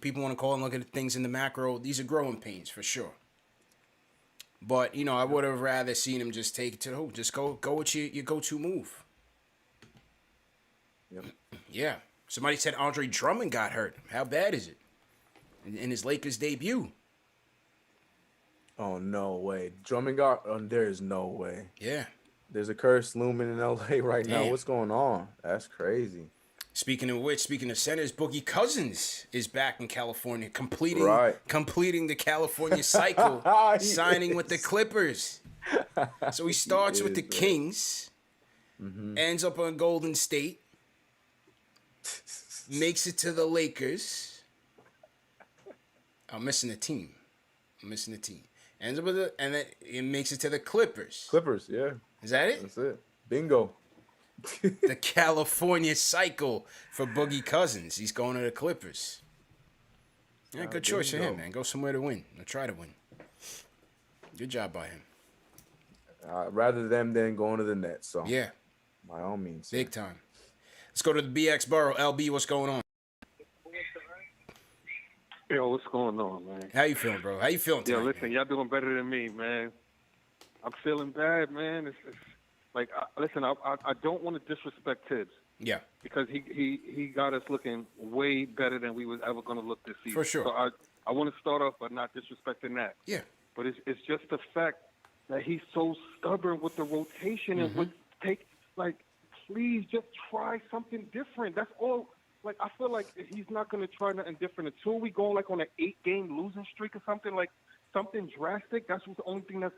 People want to call and look at things in the macro. These are growing pains for sure. But, I would have rather seen him just take it to the hoop. Just go with your go-to move. Yep. Yeah. Somebody said Andre Drummond got hurt. How bad is it? In his Lakers debut. Oh, no way. Drummond got... there is no way. Yeah. There's a curse looming in L.A. right now. Damn. What's going on? That's crazy. Speaking of centers, Boogie Cousins is back in California, completing the California cycle, signing with the Clippers. So he starts with the Kings, ends up on Golden State, makes it to the Lakers. I'm missing a team. Ends up with and then it makes it to the Clippers. Clippers, yeah. Is that it? That's it. Bingo. The California cycle for Boogie Cousins. He's going to the Clippers. Yeah, good choice for him, man. Go somewhere to win. Or try to win. Good job by him. Rather them than going to the Nets. So yeah, by all means, big time. Let's go to the BX Borough. LB, what's going on? Yo, what's going on, man? How you feeling, bro? How you feeling tonight? Yo, listen, y'all doing better than me, man. I'm feeling bad, man. It's like, listen, I don't want to disrespect Tibbs. Yeah. Because he got us looking way better than we was ever going to look this season. For sure. So I want to start off by not disrespecting that. Yeah. But it's just the fact that he's so stubborn with the rotation and would please just try something different. That's all. Like, I feel like he's not going to try nothing different until we go like on an 8-game losing streak or something, like something drastic. That's the only thing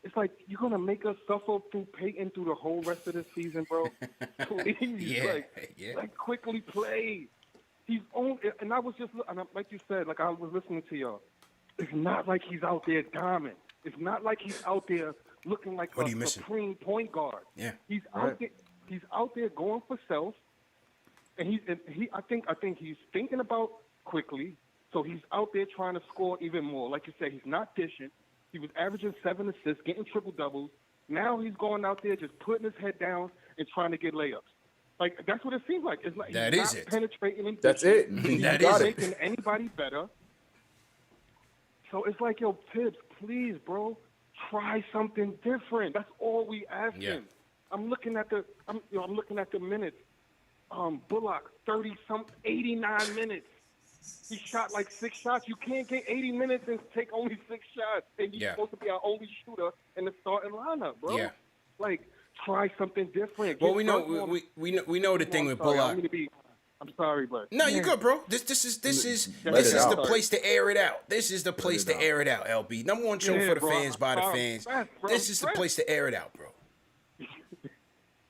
it's like, you're going to make us suffer through Peyton through the whole rest of the season, bro. Please, like quickly play. He's on, and I was just, like you said, like I was listening to y'all. It's not like he's out there diamond. It's not like he's out there looking like a supreme point guard. Yeah. He's out there. He's out there going for self. And I think he's thinking about quickly, so he's out there trying to score even more. Like you said, he's not dishing. He was averaging 7 assists, getting triple doubles. Now he's going out there just putting his head down and trying to get layups. Like, that's what it seems like. It's like that he's is not it. penetrating and that's it. He's that not is making anybody better. So it's like, yo, Tibbs, please, bro, try something different. That's all we asking. Yeah. I'm looking at the minutes. Bullock, 89 minutes. He shot like 6 shots. You can't get 80 minutes and take only 6 shots. And you're supposed to be our only shooter in the starting lineup, bro. Yeah. Like, try something different. Well, we know the thing with Bullock. I'm sorry, but no, you're good, bro. This is the place to air it out. This is the place to air it out, LB. Number one show for the fans by the fans. This is the place to air it out, bro.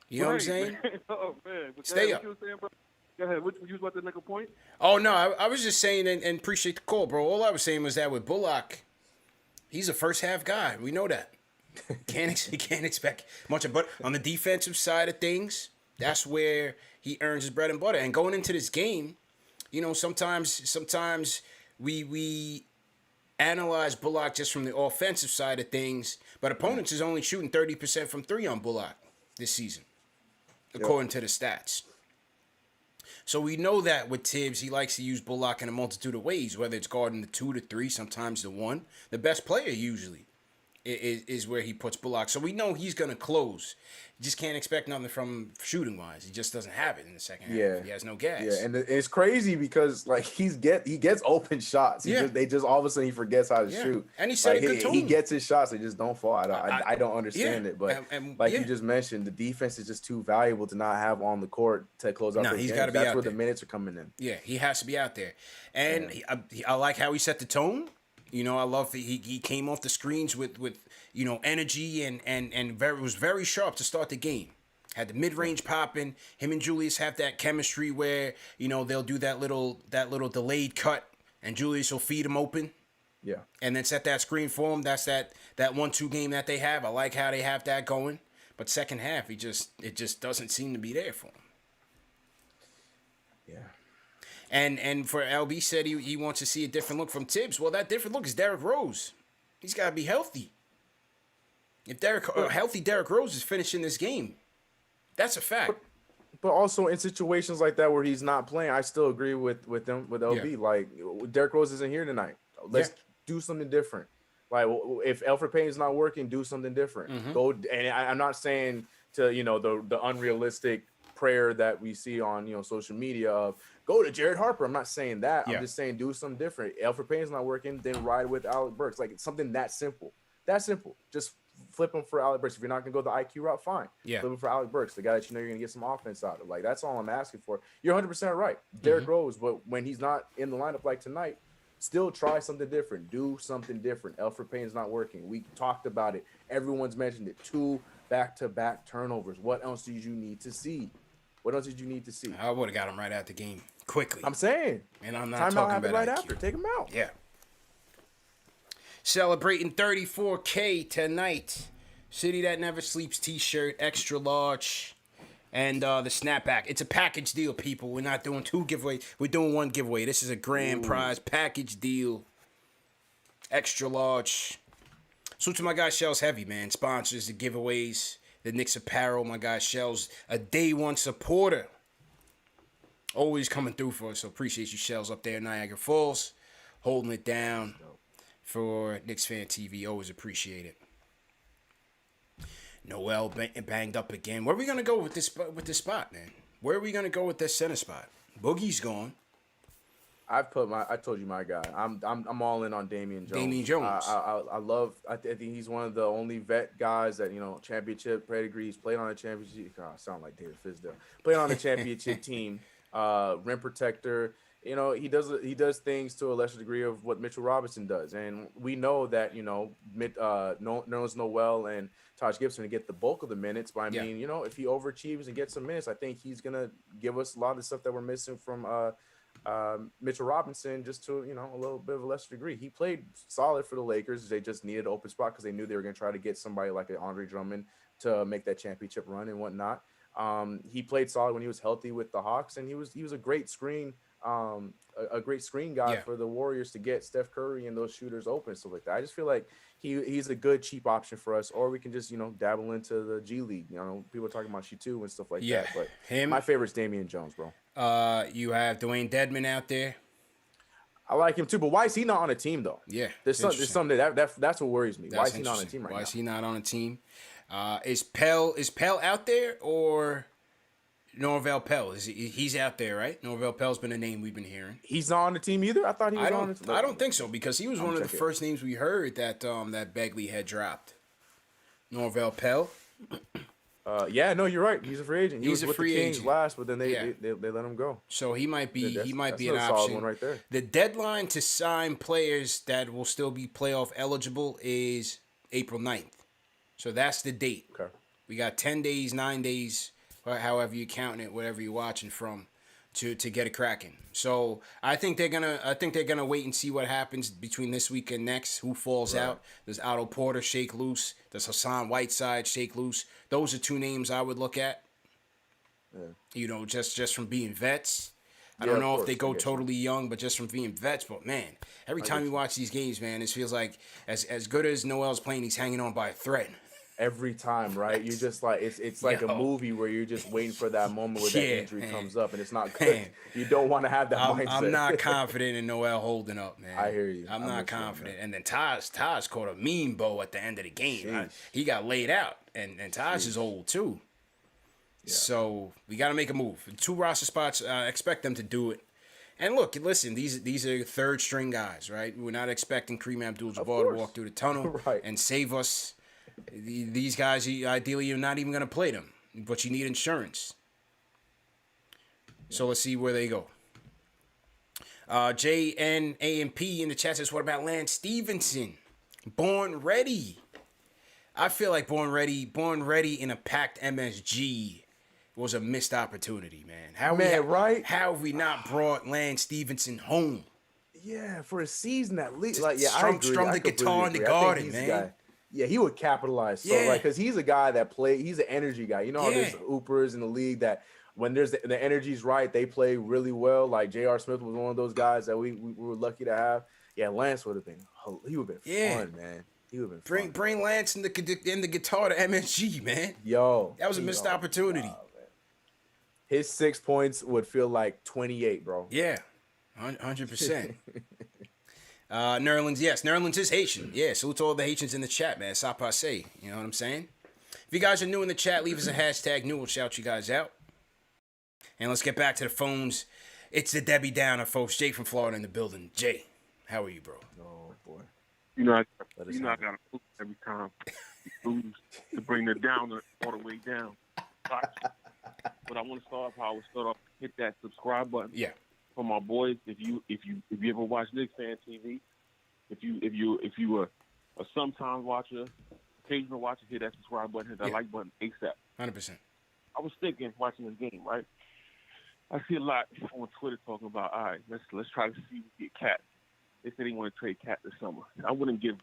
You know what I'm saying? Oh, man. Stay up. What you were saying, bro? Go ahead. What you was about to make a point? Oh, no. I was just saying and appreciate the call, bro. All I was saying was that with Bullock, he's a first-half guy. We know that. Can't expect much. But on the defensive side of things, that's where he earns his bread and butter. And going into this game, you know, sometimes we analyze Bullock just from the offensive side of things, but opponents is only shooting 30% from three on Bullock this season, according to the stats. So we know that with Tibbs, he likes to use Bullock in a multitude of ways, whether it's guarding the 2 to 3, sometimes the 1. The best player usually is where he puts Bullock. So we know he's going to close. You just can't expect nothing from shooting-wise. He just doesn't have it in the second half. Yeah. He has no gas. Yeah, and it's crazy because like he gets open shots. They just all of a sudden he forgets how to shoot. And he set like, a good tone. He gets his shots, they just don't fall. I don't understand it. But like you just mentioned, the defense is just too valuable to not have on the court to close out. He's got to be out there. That's where the minutes are coming in. Yeah, he has to be out there. And I like how he set the tone. You know, I love that he came off the screens with you know, energy and was very sharp to start the game. Had the mid-range popping. Him and Julius have that chemistry where, you know, they'll do that little delayed cut and Julius will feed him open. Yeah. And then set that screen for him. That's that 1-2 game that they have. I like how they have that going. But second half, it just doesn't seem to be there for him. Yeah. And for LB said he wants to see a different look from Tibbs. Well, that different look is Derrick Rose. He's got to be healthy. If healthy Derrick Rose is finishing this game, that's a fact. But also in situations like that where he's not playing, I still agree with LB. Yeah. Like Derrick Rose isn't here tonight. Let's do something different. Like if Elfrid Payton's not working, do something different. Mm-hmm. Go, and I'm not saying to the unrealistic prayer that we see on social media of go to Jared Harper. I'm not saying that. I'm just saying do something different. Elfrid Payton's not working, then ride with Alec Burks. Like it's something that simple. That simple. Just flip him for Alec Burks. If you're not gonna go the IQ route, fine. Yeah. Flip him for Alec Burks, the guy that you're gonna get some offense out of. Like that's all I'm asking for. You're 100% right. Derrick Rose, but when he's not in the lineup like tonight, still try something different. Do something different. Elfrid Payton's not working. We talked about it. Everyone's mentioned it. 2 back-to-back turnovers. What else did you need to see? What else did you need to see? I would have got him right out the game quickly. I'm saying. And I'm not talking about right IQ. after. Take him out. Yeah. Celebrating 34K tonight. City That Never Sleeps t-shirt, extra large, and the snapback. It's a package deal, people. We're not doing 2 giveaways. We're doing 1 giveaway. This is a grand prize package deal. Extra large. So to my guy Shell's Heavy, man. Sponsors the giveaways. The Knicks apparel. My guy Shell's a day 1 supporter. Always coming through for us. So appreciate you, Shells, up there in Niagara Falls. Holding it down for KnicksFanTV. Always appreciate it. Noel banged up again. Where are we gonna go with this spot, man? Where are we gonna go with this center spot? Boogie's gone. I told you my guy. I'm all in on Damian Jones. Damian Jones. I think he's one of the only vet guys that championship pedigree. He's played on a championship. I sound like David Fizdale. Played on a championship team. Rim protector. He does things to a lesser degree of what Mitchell Robinson does, and we know that Nerlens Noel and Taj Gibson to get the bulk of the minutes. But I mean, if he overachieves and gets some minutes, I think he's gonna give us a lot of the stuff that we're missing from Mitchell Robinson, just to a little bit of a lesser degree. He played solid for the Lakers. They just needed an open spot because they knew they were gonna try to get somebody like an Andre Drummond to make that championship run and whatnot. He played solid when he was healthy with the Hawks, and he was a great screen. A great screen guy for the Warriors to get Steph Curry and those shooters open and stuff like that. I just feel like he's a good cheap option for us, or we can just dabble into the G League. People are talking about Shu and stuff like that. But my favorite's Damian Jones, bro. You have Dwayne Dedmon out there. I like him too, but why is he not on a team though? Yeah, there's something that's what worries me. Why is he not on a team right now? Why is he not on a team? Is Pell out there or? Norvell Pell, he's out there, right? Norvell Pell's been a name we've been hearing. He's not on the team either? I thought he was on the team. I don't think so, because he was one of the first names we heard that Begley had dropped. Norvell Pell. No, you're right. He's a free agent. He was with the Kings last, but then they let him go. So he might be an option. Solid one right there. The deadline to sign players that will still be playoff eligible is April 9th. So that's the date. Okay. We got 10 days, 9 days, or however you're counting it, whatever you're watching from, to get it cracking. So I think they're gonna wait and see what happens between this week and next. Who falls out? Does Otto Porter shake loose? Does Hassan Whiteside shake loose? Those are two names I would look at. Yeah. You know, just from being vets. I don't know if they go totally young, but just from being vets. But man, every time you watch these games, man, it feels like as good as Noel's playing, he's hanging on by a thread. Every time, right? You're just like it's like a movie where you're just waiting for that moment where that injury comes up and it's not good. Man. You don't want to have that mindset. I'm not confident in Noel holding up, man. I hear you. I'm not confident. And then Taj caught a mean bow at the end of the game. He got laid out, and Taj is old too. Yeah. So we got to make a move. 2 roster spots. Expect them to do it. And look, listen, these are third string guys, right? We're not expecting Kareem Abdul-Jabbar to walk through the tunnel and save us. These guys, ideally, you're not even going to play them, but you need insurance. So let's see where they go. JNAMP in the chat says, what about Lance Stevenson? Born ready. I feel like born ready in a packed MSG was a missed opportunity, man. How have we not brought Lance Stevenson home? Yeah, for a season at least. I agree. Strum the guitar in the garden, man. Yeah, he would capitalize. So, because he's a guy that he's an energy guy. You know how there's hoopers in the league that when there's the energy's right, they play really well. Like J.R. Smith was one of those guys that we were lucky to have. Yeah, Lance would have been fun, man. He would have been bring Lance and the guitar to MSG, man. Yo, that was a missed opportunity. Wow, his 6 points would feel like 28, bro. Yeah, 100%. Nerlens, yes. Nerlens is Haitian. Yeah, salute to all the Haitians in the chat, man. Ça passe. You know what I'm saying? If you guys are new in the chat, leave us a hashtag new. We'll shout you guys out. And let's get back to the phones. It's the Debbie Downer, folks. Jay from Florida in the building. Jay, how are you, bro? Oh, boy. I got to poop every time you lose to bring the downer all the way down. But I want to start off. Hit that subscribe button. Yeah. For my boys, if you ever watch KnicksFanTV, if you are a sometime watcher, occasional watcher, hit that subscribe button, hit that like button ASAP. 100%. I was thinking watching this game, right? I see a lot on Twitter talking about, all right, let's try to see if we get Cat. They said they want to trade Cat this summer. I wouldn't give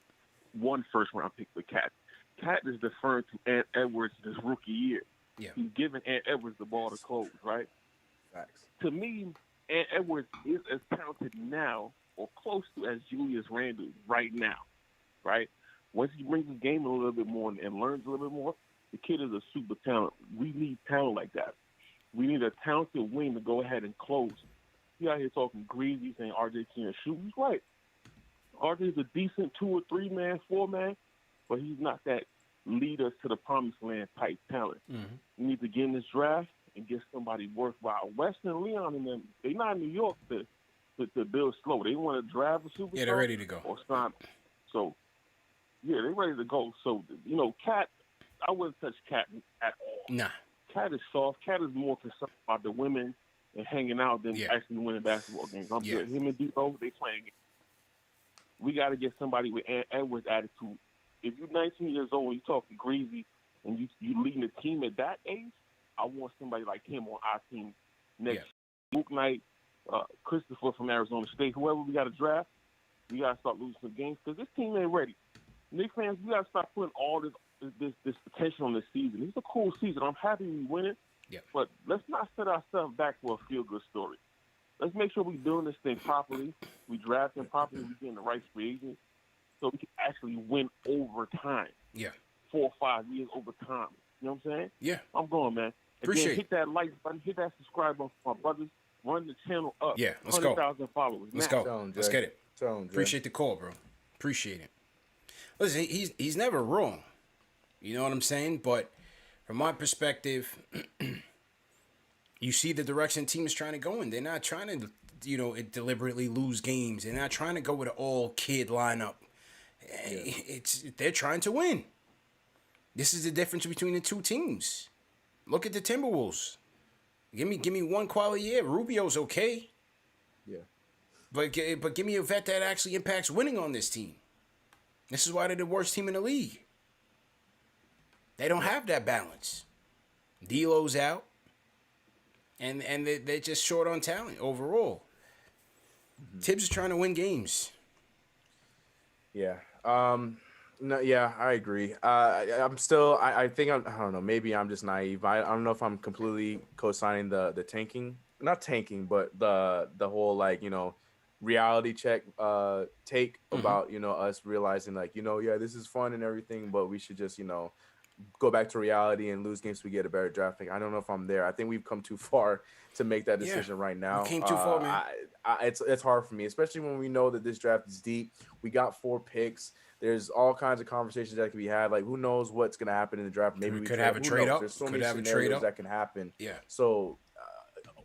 1 first-round pick for Cat. Cat is deferring to Ant Edwards this rookie year. Yeah. He's giving Ant Edwards the ball to close, right? Facts. To me, Ant Edwards is as talented now or close to as Julius Randle right now, right? Once he brings his game a little bit more and learns a little bit more, the kid is a super talent. We need talent like that. We need a talented wing to go ahead and close. He out here talking greasy, saying RJ can't shoot. He's right. RJ's a decent 2 or 3 man, 4 man, but he's not that lead us to the promised land type talent. Mm-hmm. We need to get in this draft and get somebody worthwhile. Weston, Leon, and them, they're not in New York to build slow. They want to drive a superstar. Yeah, they're ready to go. Or sign. So, yeah, they're ready to go. So, Cat, I wouldn't touch Cat at all. Nah. Cat is soft. Cat is more concerned about the women and hanging out than actually winning basketball games. I'm good. Him and D-O, they playing games. We got to get somebody with Edwards' attitude. If you're 19 years old and you're talking greasy and you leading the team at that age, I want somebody like him on our team next Luke Knight, Christopher from Arizona State, whoever we got to draft, we got to start losing some games because this team ain't ready. Knicks fans, we got to start putting all this potential on this season. It's a cool season. I'm happy we win it, but let's not set ourselves back for a feel-good story. Let's make sure we're doing this thing properly. We draft them properly. We getting the right free agents so we can actually win over time. Yeah. 4 or 5 years over time. You know what I'm saying? Yeah. I'm going, man. Appreciate it. Hit that like button. Hit that subscribe button for my brothers. Run the channel up. Yeah, let's go. 100,000 followers. Let's go. Let's get it. Appreciate the call, bro. Appreciate it. Listen, he's never wrong. You know what I'm saying? But from my perspective, you see the direction the team is trying to go in. They're not trying to, deliberately lose games. They're not trying to go with an all-kid lineup. Yeah. They're trying to win. This is the difference between the two teams. Look at the Timberwolves. Give me one quality year. Rubio's okay. Yeah. But give me a vet that actually impacts winning on this team. This is why they're the worst team in the league. They don't have that balance. D'Lo's out. and they're just short on talent overall. Tibbs is trying to win games. Yeah. No, yeah, I agree. I'm still. I think I don't know. Maybe I'm just naive. I don't know if I'm completely co-signing the tanking, not tanking, but the whole like reality check take about us realizing like yeah, this is fun and everything, but we should just go back to reality and lose games so we get a better draft pick. I don't know if I'm there. I think we've come too far to make that decision right now. We came too far, man. It's hard for me, especially when we know that this draft is deep. We got 4 picks. There's all kinds of conversations that can be had. Like, who knows what's going to happen in the draft? Maybe we could have a trade up. There's so many scenarios that can happen. Yeah. So,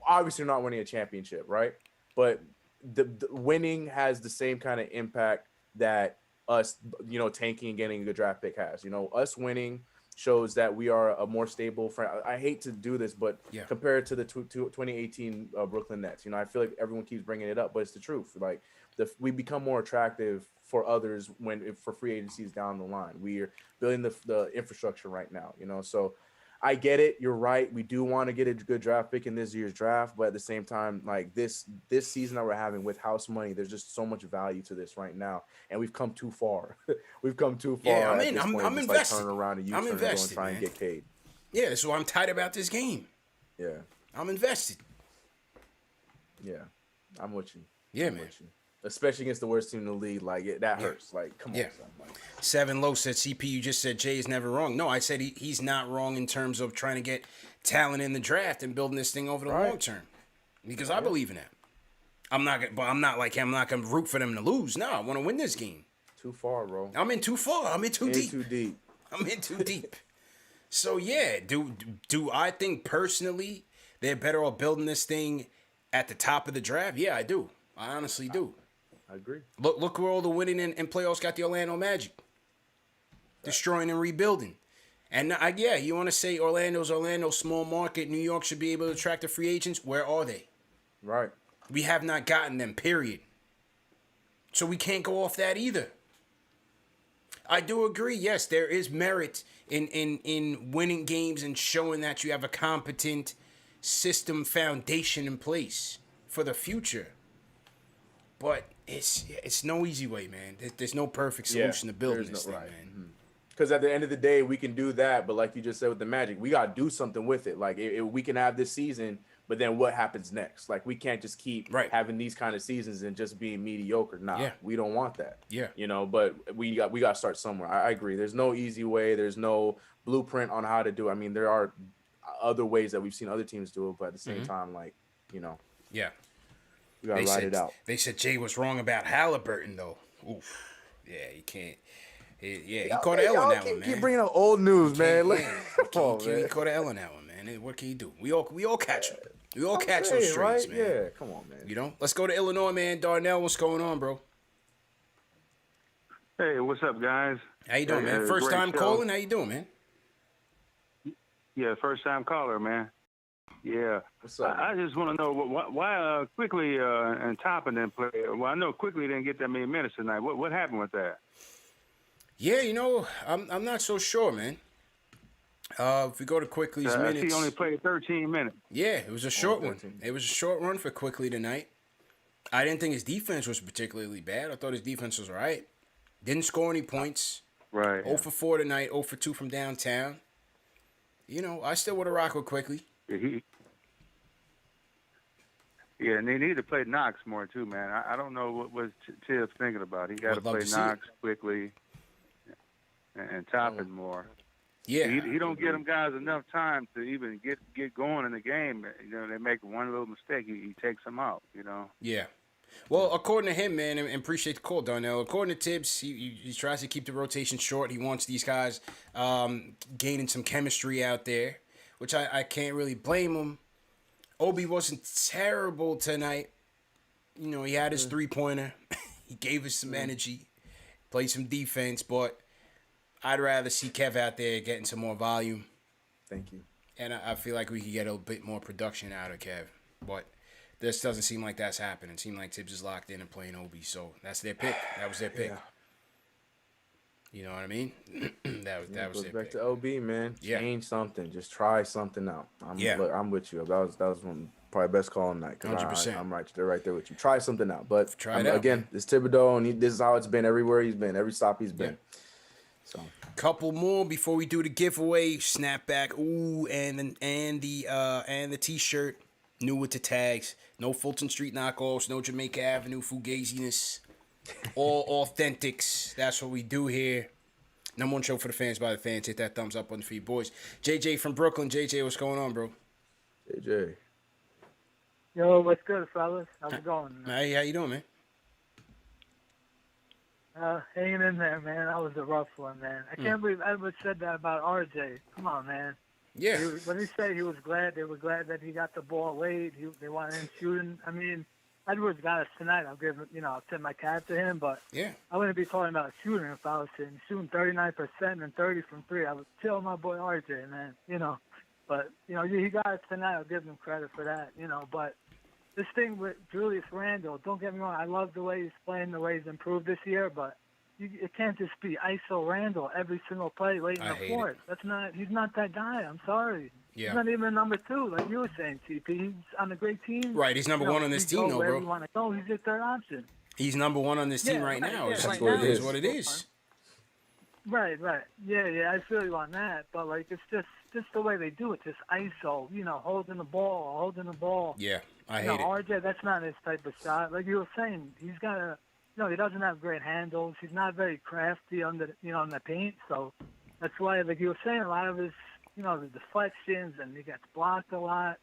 obviously, not winning a championship, right? But the winning has the same kind of impact that us, tanking and getting a good draft pick has. Us winning shows that we are a more stable I hate to do this, but compared to the 2018 Brooklyn Nets, I feel like everyone keeps bringing it up, but it's the truth. Like we become more attractive for others for free agencies down the line. We are building the infrastructure right now, so I get it. You're right. We do want to get a good draft pick in this year's draft, but at the same time, like this season that we're having with house money, there's just so much value to this right now, and we've come too far. We've come too far. Yeah, I'm invested. Like turn around and I'm invested, and try and get paid. Yeah, that's why I'm tight about this game. Yeah, I'm invested. Yeah, I'm with you. Yeah, man. Especially against the worst team in the league, that hurts. Like, come on, son. Like, Seven Low said, CP, you just said Jay is never wrong. No, I said he's not wrong in terms of trying to get talent in the draft and building this thing over the long term. Because I believe in that. I'm not like him. I'm not gonna root for them to lose. No, I want to win this game. Too far, bro. I'm in too far. I'm in too deep. Too deep. I'm in too deep. So yeah, do I think personally they're better off building this thing at the top of the draft? Yeah, I do. I honestly do. I agree. Look where all the winning and playoffs got the Orlando Magic. Destroying and rebuilding. And you want to say Orlando, small market. New York should be able to attract the free agents. Where are they? Right. We have not gotten them, period. So we can't go off that either. I do agree, yes, there is merit in winning games and showing that you have a competent system foundation in place for the future. But it's no easy way, man. There's no perfect solution to building this thing, man. Because at the end of the day, we can do that, but like you just said with the Magic, we got to do something with it. Like, we can have this season, but then what happens next? Like, we can't just keep having these kind of seasons and just being mediocre. Nah, we don't want that. Yeah. But we got to start somewhere. I agree. There's no easy way. There's no blueprint on how to do it. I mean, there are other ways that we've seen other teams do it, but at the same time, Yeah. We got to ride it out. They said Jay was wrong about Halliburton, though. Oof. Yeah, you can't. He caught an L on that one, man. Keep bringing up old news, man. He caught an L on that one, man. What can you do? We all catch him. We all catch those strays, man. Yeah, come on, man. Let's go to Illinois, man. Darnell, what's going on, bro? Hey, what's up, guys? How you doing, man? First time calling? How you doing, man? Yeah, first time caller, man. Yeah. What's up? I just want to know why Quickly and Toppin didn't play. Well, I know Quickly didn't get that many minutes tonight. What happened with that? Yeah, I'm not so sure, man. If we go to Quickly's minutes, he only played 13 minutes. Yeah, it was a short one. It was a short run for Quickly tonight. I didn't think his defense was particularly bad. I thought his defense was all right. Didn't score any points. Right. 0 for 4 tonight. 0 for 2 from downtown. I still would have rocked with Quickly. Yeah, and they need to play Knox more too, man. I don't know what was Tibbs thinking about. He got to play Knox Quickly and Toppin more. Yeah, he don't give them guys enough time to even get going in the game. They make one little mistake, he takes them out. Yeah. Well, according to him, man, and appreciate the call, Darnell. According to Tibbs, he tries to keep the rotation short. He wants these guys gaining some chemistry out there, which I can't really blame him. Obi wasn't terrible tonight. He had his three-pointer. He gave us some energy, played some defense, but I'd rather see Kev out there getting some more volume. Thank you. And I feel like we could get a bit more production out of Kev, but this doesn't seem like that's happening. It seems like Tibbs is locked in and playing Obi, so that's their pick. That was their pick. You know what I mean? that was goes it. Back to LB, man. Yeah. Change something. Just try something out. Yeah. I'm with you. That was one probably best call on night. 100%. I'm right there with you. Try something out. But Try it out, again, man. this Thibodeau, and this is how it's been everywhere he's been, every stop he's been. So couple more before we do the giveaway. Snapback. Ooh, and the t-shirt. New with the tags. No Fulton Street knockoffs. No Jamaica Avenue fugaziness. All authentics. That's what we do here. Number one show for the fans by the fans. Hit that thumbs up on the feed, boys. JJ from Brooklyn. JJ, what's going on, bro? JJ. Yo, what's good, fellas? How's it going? Hey, how you doing, man? Hanging in there, man. That was a rough one, man. I can't believe Edward said that about RJ. Come on, man. Yeah. When he said he was glad, they were glad that he got the ball late. They wanted him shooting. I mean, Edwards got us tonight. I'll give him, I'll tip my cap to him. But yeah, I wouldn't be talking about shooting if I was shooting 39% and 30 from three. I would chill my boy RJ, man. But he got us tonight. I'll give him credit for that. But this thing with Julius Randle, don't get me wrong. I love the way he's playing, the way he's improved this year. But it can't just be ISO Randle every single play late in the fourth. He's not that guy. I'm sorry. Yeah. He's not even number two, like you were saying, CP. He's on a great team. Right, he's number one on this team, though, bro. You want to go, he's your third option. He's number one on this team right now. Yeah, That's what what it is. Right. Yeah, I feel you on that. But, it's just the way they do it. Just ISO, holding the ball. Yeah, I hate it. RJ, that's not his type of shot. Like you were saying, he's got to, he doesn't have great handles. He's not very crafty in the paint. So that's why, like you were saying, a lot of his, the deflections, and he gets blocked a lot.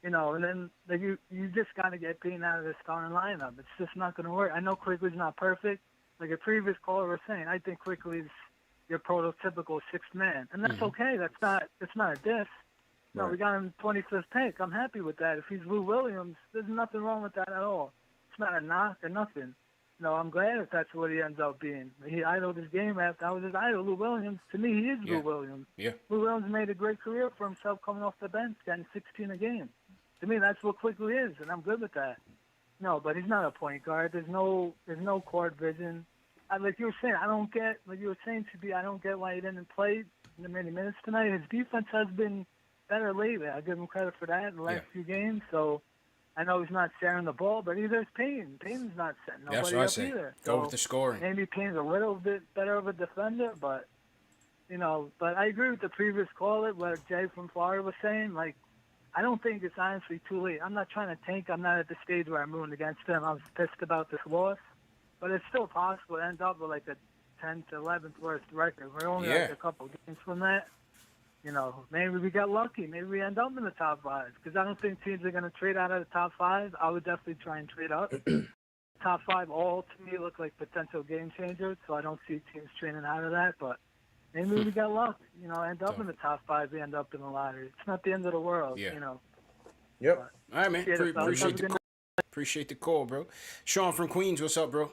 And then you just got to get Payne out of the starting lineup. It's just not going to work. I know Quickly's not perfect. Like a previous caller was saying, I think Quickly's your prototypical sixth man, and that's okay. It's not a diss. No, we got him 25th pick. I'm happy with that. If he's Lou Williams, there's nothing wrong with that at all. It's not a knock or nothing. I'm glad if that's what he ends up being. He idled his game after I was his idol, Lou Williams. To me, he is Lou Williams. Yeah. Lou Williams made a great career for himself coming off the bench, getting 16 a game. To me, that's what Quickly is, and I'm good with that. No, but he's not a point guard. There's no court vision. Like you were saying, I don't get, like you were saying, CB, I don't get why he didn't play in many minutes tonight. His defense has been better lately. I give him credit for that in the last few games. So I know he's not sharing the ball, but either is Payne. Payne's not setting nobody up either. Go with the scoring. Maybe Payne's a little bit better of a defender, but but I agree with the previous caller, what Jay from Florida was saying. Like, I don't think it's honestly too late. I'm not trying to tank. I'm not at the stage where I'm rooting against them. I was pissed about this loss. But it's still possible to end up with like a 10th to 11th worst record. We're only like a couple games from that. Maybe we got lucky. Maybe we end up in the top five. Because I don't think teams are going to trade out of the top five. I would definitely try and trade up. Top five all, to me, look like potential game changers. So I don't see teams trading out of that. But maybe we got luck. End up in the top five. We end up in the lottery. It's not the end of the world. Yep. All right, man. Appreciate the call. Appreciate the call, bro. Sean from Queens, what's up, bro?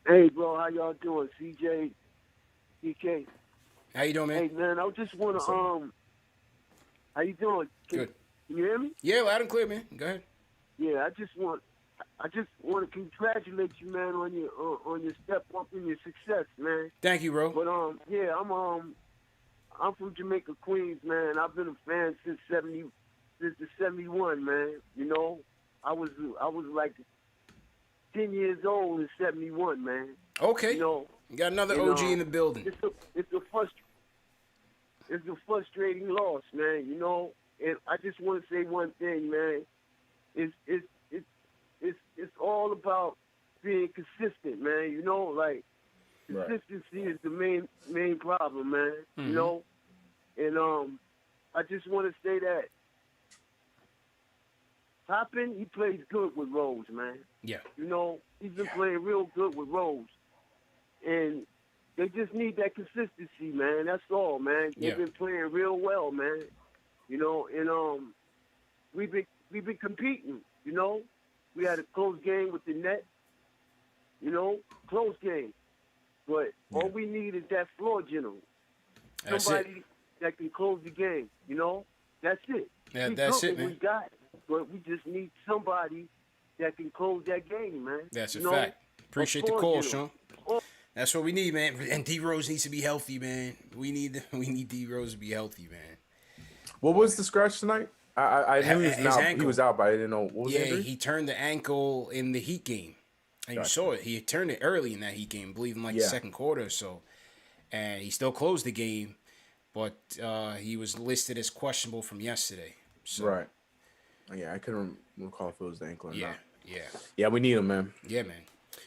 Hey, bro, how y'all doing? CJ, DK. How you doing, man? Hey, man, I just want to, how you doing? Good. Can you hear me? Yeah, loud and clear, man. Go ahead. Yeah, I just want to congratulate you, man, on your step up and your success, man. Thank you, bro. But yeah, I'm from Jamaica, Queens, man. I've been a fan since the 71, man. I was like 10 years old in 71, man. Okay. You got another OG in the building. It's a frustrating loss, man. And I just want to say one thing, man. It's all about being consistent, man. Consistency is the main problem, man. And I just want to say that Toppin, he plays good with Rose, man. Yeah. He's been playing real good with Rose. And they just need that consistency, man. That's all, man. They've been playing real well, man. And we've been competing, We had a close game with the net. Close game. But all we need is that floor general. Somebody that can close the game, That's it. Yeah, that's it, man. We got it. But we just need somebody that can close that game, man. That's a fact. Appreciate the call, Sean. That's what we need, man. And D Rose needs to be healthy, man. We need D Rose to be healthy, man. What was the scratch tonight? I knew His ankle. He was out, but I didn't know what was the injury? He turned the ankle in the Heat game. And you saw it. He turned it early in that Heat game, I believe in the second quarter or so. And he still closed the game, but he was listed as questionable from yesterday. So. Right. Yeah, I couldn't recall if it was the ankle or not. Yeah. Yeah, we need him, man. Yeah, man.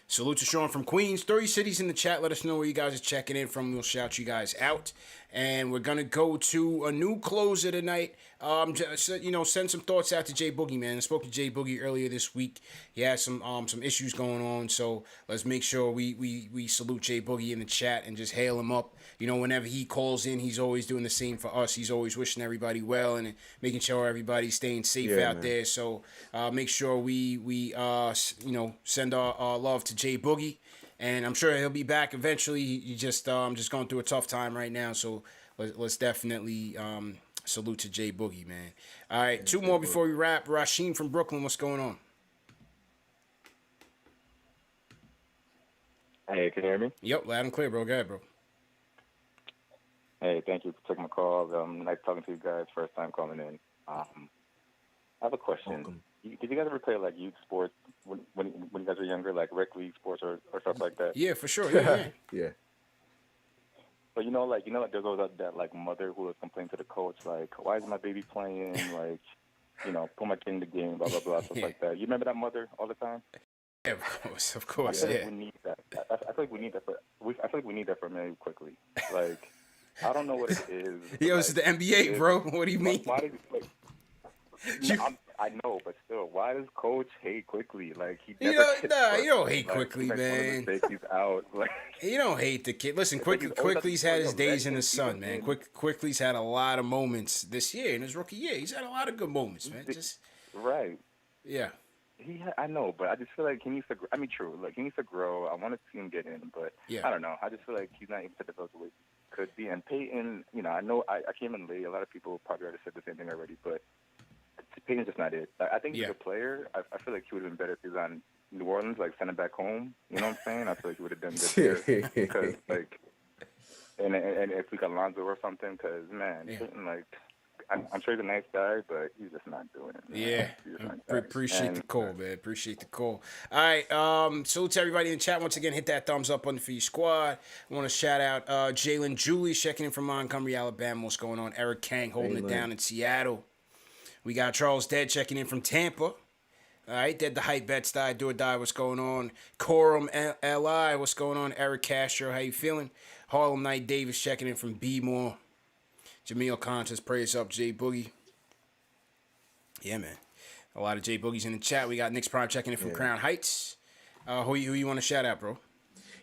Salute to Sean from Queens. 30 cities in the chat. Let us know where you guys are checking in from. We'll shout you guys out. And we're going to go to a new closer tonight. Send some thoughts out to Jay Boogie, man. I spoke to Jay Boogie earlier this week. He has some issues going on. So let's make sure we salute Jay Boogie in the chat and just hail him up. You know, whenever he calls in, he's always doing the same for us. He's always wishing everybody well and making sure everybody's staying safe out there. So make sure we send our love to Jay Boogie. And I'm sure he'll be back eventually. He just going through a tough time right now. So let's definitely salute to Jay Boogie, man. All right, two more before we wrap. Rasheen from Brooklyn, what's going on? Hey, can you hear me? Yep, loud and clear, bro. Go ahead, bro. Hey, thank you for taking my call. Nice talking to you guys. First time calling in. I have a question. Welcome. Did you guys ever play like youth sports when you guys were younger, like rec league sports or stuff like that? Yeah, for sure. Yeah. Yeah. But there goes that like mother who was complaining to the coach, like, why is my baby playing? Like, put my kid in the game, blah blah blah, stuff like that. You remember that mother all the time? Yeah, of course. I feel like we need that. I feel like we need that I feel like we need that for Mary quickly. Like, I don't know what it is. Yo, this is the NBA, bro. What do you mean? Why I know, but still, why does Coach hate quickly? Like you don't hate quickly, man. He's out. Like, you don't hate the kid. Listen, Quickly's had his days in the sun, man. Quickly's had a lot of moments this year in his rookie year. He's had a lot of good moments, man. Right. Yeah. I know, but I just feel like he needs to. I mean, true. Like he needs to grow. I want to see him get in, but I don't know. I just feel like he's not able to develop the way he could be. And Peyton, I know I came in late. A lot of people probably already said the same thing already, but Peyton's just not it. I think he's a good player. I feel like he would have been better if he was on New Orleans, like sent him back home. You know what I'm saying? I feel like he would have done good there. Because, like, and if we got Lonzo or something, because, man, Peyton, like, I'm sure he's a nice guy, but he's just not doing it. Man. Yeah. Appreciate the call, man. Appreciate the call. All right. Salute to everybody in the chat. Once again, hit that thumbs up button for your squad. I want to shout out Jalen Julie checking in from Montgomery, Alabama. What's going on? Eric Kang holding it down in Seattle. We got Charles Dead checking in from Tampa. All right, Dead the Hype Bets Die, Do or Die, what's going on? Corum Li, what's going on? Eric Castro, how you feeling? Harlem Knight Davis checking in from B-More. Jameel Conscious, praise up, Jay Boogie. Yeah, man. A lot of Jay Boogies in the chat. We got Knicks Prime checking in from Crown Heights. Who you want to shout out, bro?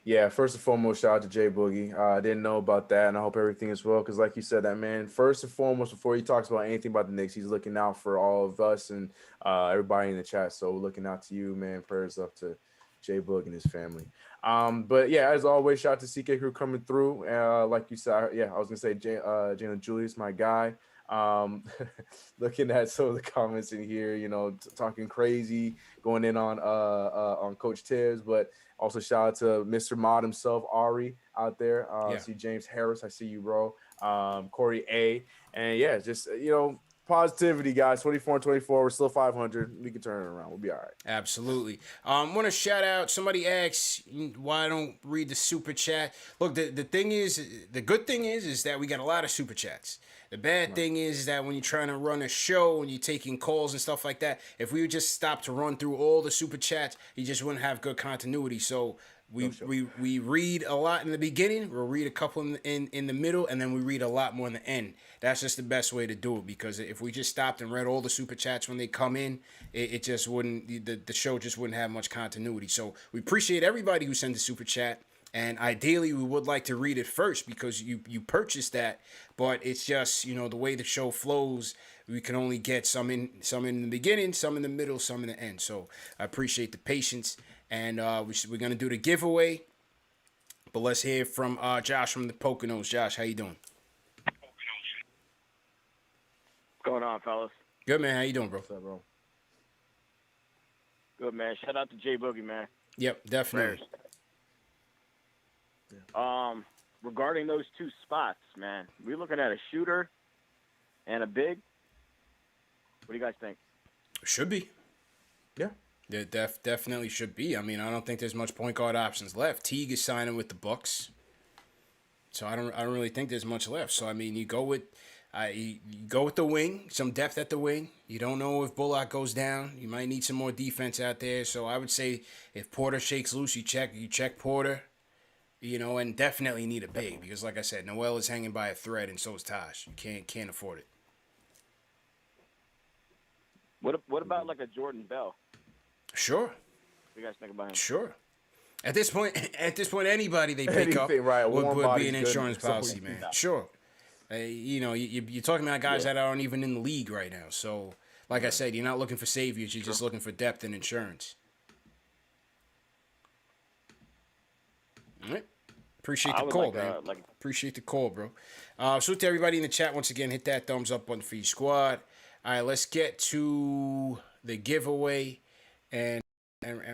Yeah, first and foremost, shout out to Jay Boogie. I didn't know about that, and I hope everything is well. Because, like you said, that man, first and foremost, before he talks about anything about the Knicks, he's looking out for all of us and everybody in the chat. So, looking out to you, man. Prayers up to Jay Boog and his family. But yeah, as always, shout out to CK Crew coming through. Like you said, I was gonna say Jalen Julius, my guy. Looking at some of the comments in here, talking crazy, going in on Coach Tibbs, but also shout out to Mr. Mod himself, Ari, out there. I see James Harris. I see you, bro. Corey A. And yeah, just, positivity, guys. 24 and 24. We're still 500. We can turn it around. We'll be all right. Absolutely. Want to shout out. Somebody asked why I don't read the super chat. Look, the thing is, the good thing is that we got a lot of super chats. The bad thing is that when you're trying to run a show and you're taking calls and stuff like that, if we would just stop to run through all the super chats, you just wouldn't have good continuity. So we read a lot in the beginning, we'll read a couple in the middle, and then we read a lot more in the end. That's just the best way to do it, because if we just stopped and read all the super chats when they come in, it just wouldn't, the show just wouldn't have much continuity. So we appreciate everybody who sends a super chat. And ideally, we would like to read it first because you purchased that, but it's just, the way the show flows, we can only get some in the beginning, some in the middle, some in the end. So I appreciate the patience, and we're going to do the giveaway, but let's hear from Josh from the Poconos. Josh, how you doing? What's going on, fellas? Good, man. How you doing, bro? What's up, bro? Good, man. Shout out to Jay Boogie, man. Yep, definitely. Prayers. Regarding those two spots, man, we're looking at a shooter and a big. What do you guys think? Should be. Yeah. There definitely should be. I mean, I don't think there's much point guard options left. Teague is signing with the Bucks, so I don't really think there's much left. So I mean, you go with the wing, some depth at the wing. You don't know if Bullock goes down. You might need some more defense out there. So I would say if Porter shakes loose, you check Porter. You know, and definitely need a big because, like I said, Noel is hanging by a thread, and so is Taj. You can't afford it. What about like a Jordan Bell? Sure. What do you guys think about him? Sure. At this point, anybody they pick up would be an insurance policy, man. Sure. You know, you're talking about guys that aren't even in the league right now. So, like I said, you're not looking for saviors. You're just looking for depth and insurance. All right. Appreciate the call, man. Appreciate the call, bro. So to everybody in the chat, once again, hit that thumbs up button for your squad. All right, let's get to the giveaway and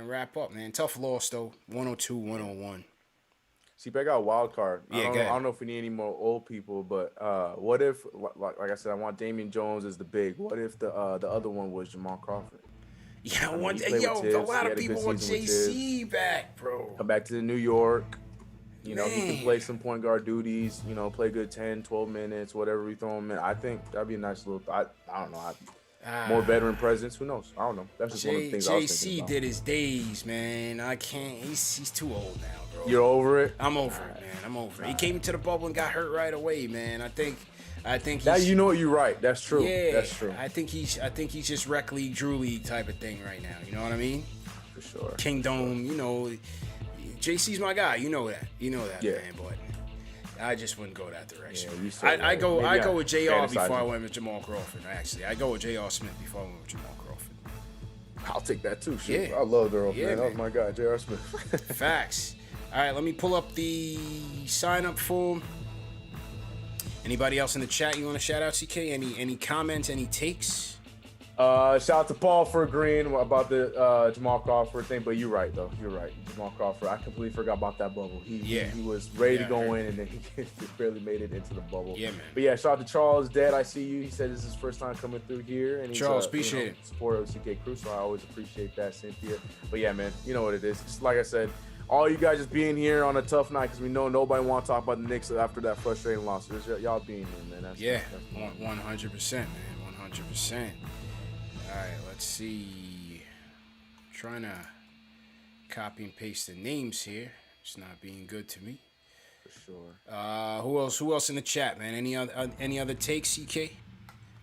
wrap up, man. Tough loss, though. 102-101. See, I got a wild card. Yeah, I don't know if we need any more old people, but what if, like I said, I want Damian Jones as the big. What if the other one was Jamal Crawford? Yeah, a lot of people want JC back, bro. Come back to New York. You know, he can play some point guard duties, you know, play good 10, 12 minutes, whatever we throw him in. I think that'd be a nice little, I don't know. More veteran presence. Who knows? I don't know. That's just one of the things I was thinking about. JC did his days, man. I can't. He's too old now, bro. You're over it? I'm over it, man. I'm over it. He came into the bubble and got hurt right away, man. I think he's, now you know what, you're right. That's true. Yeah, that's true. I think he's just rec league, Drew league type of thing right now. You know what I mean? For sure. Kingdom, you know, JC's my guy. You know that. Yeah. Man. But I just wouldn't go that direction. Yeah, I go with JR before I went with Jamal Crawford. Actually, I go with JR Smith before I went with Jamal Crawford. I'll take that too. Shit. Yeah. I love Earl, yeah, man. That was my guy, JR Smith. Facts. All right, let me pull up the sign-up form. Anybody else in the chat you want to shout out, CK? Any comments, any takes? Shout out to Paul for agreeing about the Jamal Crawford thing, but you're right though. You're right, Jamal Crawford. I completely forgot about that bubble. He was ready to go in, and then he barely made it into the bubble. Yeah, man. But yeah, shout out to Charles. Dad, I see you. He said this is his first time coming through here, and he's Charles, appreciate it. Supporter of CK Crew, so I always appreciate that, Cynthia. But yeah, man, you know what it is. Just like I said, all you guys just being here on a tough night because we know nobody want to talk about the Knicks after that frustrating loss. Just y'all being here, man. That's 100%, man. 100%. All right, let's see. Trying to copy and paste the names here. It's not being good to me. For sure. Who else in the chat, man? Any other takes, CK?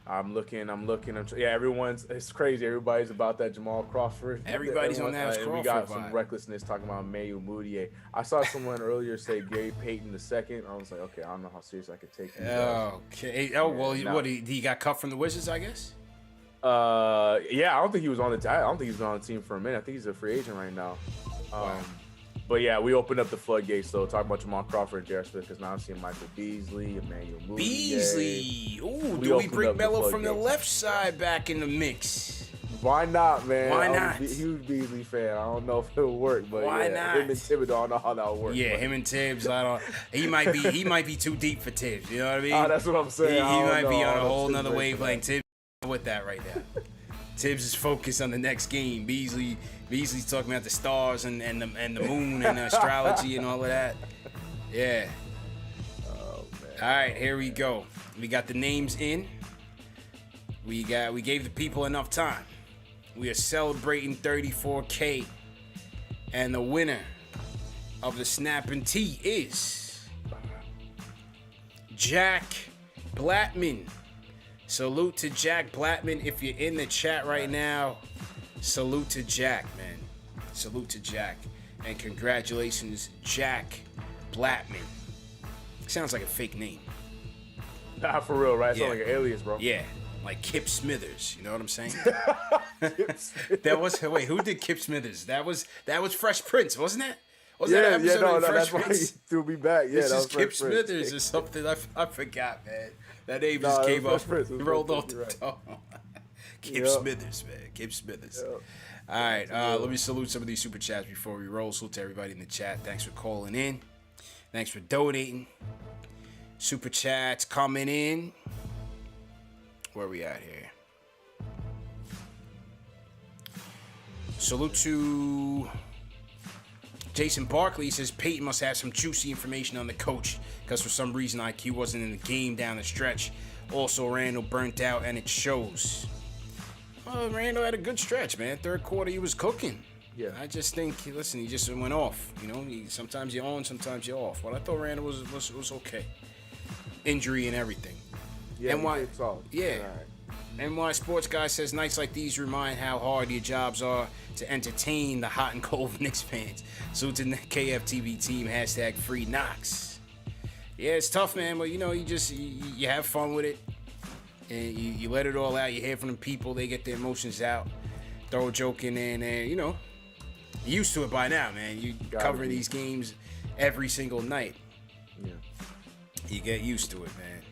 I'm looking. It's crazy. Everybody's about that Jamal Crawford. Everybody's on that Crawford. We got some recklessness talking about Mayu Mudiay. I saw someone earlier say Gary Payton II. I was like, okay, I don't know how serious I could take him. Okay. Oh well, he got cut from the Wizards, I guess. Yeah, I don't think he was on the. I don't think he's been on the team for a minute. I think he's a free agent right now. Wow. But yeah, we opened up the floodgates. So talk about Jamal Crawford and J.R. Smith because now I'm seeing Michael Beasley, Emmanuel Mudiay. Beasley. Ooh, do we bring Melo from the left side back in the mix? Why not, man? Why not? I'm a huge Beasley fan. I don't know if it'll work, but why not? Him and Tibbs, I don't know how that'll work. Yeah, him and Tibbs, I don't. He might be too deep for Tibbs. You know what I mean? That's what I'm saying. He might be on a whole nother wavelength. Tibbs with that right now. Tibbs is focused on the next game. Beasley's talking about the stars and the moon and astrology and all of that. Yeah. Oh man. All right, here we go. We got the names in. We gave the people enough time. We are celebrating 34K, and the winner of the Snappin' Tea is Jack Blattman. Salute to Jack Blattman. If you're in the chat right now, salute to Jack, man. Salute to Jack. And congratulations, Jack Blattman. Sounds like a fake name. Nah, for real, right? Sounds like an alias, bro. Yeah, like Kip Smithers. You know what I'm saying? Who did Kip Smithers? That was Fresh Prince, wasn't it? That's why he threw me back. Yeah, this that is was Kip Fresh Smithers Prince. or something. I forgot, man. That name just came up, rolled off the tongue. Kip Smithers, man. Kip Smithers. Yep. All right, let me salute some of these super chats before we roll. Salute to everybody in the chat. Thanks for calling in. Thanks for donating. Super chats coming in. Where we at here? Salute to Jason Barkley. He says Peyton must have some juicy information on the coach because for some reason IQ wasn't in the game down the stretch. Also, Randall burnt out and it shows. Oh, Randall had a good stretch, man. Third quarter, he was cooking. Yeah. I just think, listen, he just went off. You know, sometimes you're on, sometimes you're off. Well, I thought Randall was okay. Injury and everything. Yeah, NY, solid. Yeah. All right. NY Sports Guy says nights like these remind how hard your jobs are to entertain the hot and cold Knicks fans. So to the KFTV team, hashtag free Knox. Yeah, it's tough, man, but you know, you have fun with it. And you let it all out. You hear from the people, they get their emotions out. Throw a joke in there, and you know, you're used to it by now, man. You cover these games every single night. Yeah. You get used to it, man.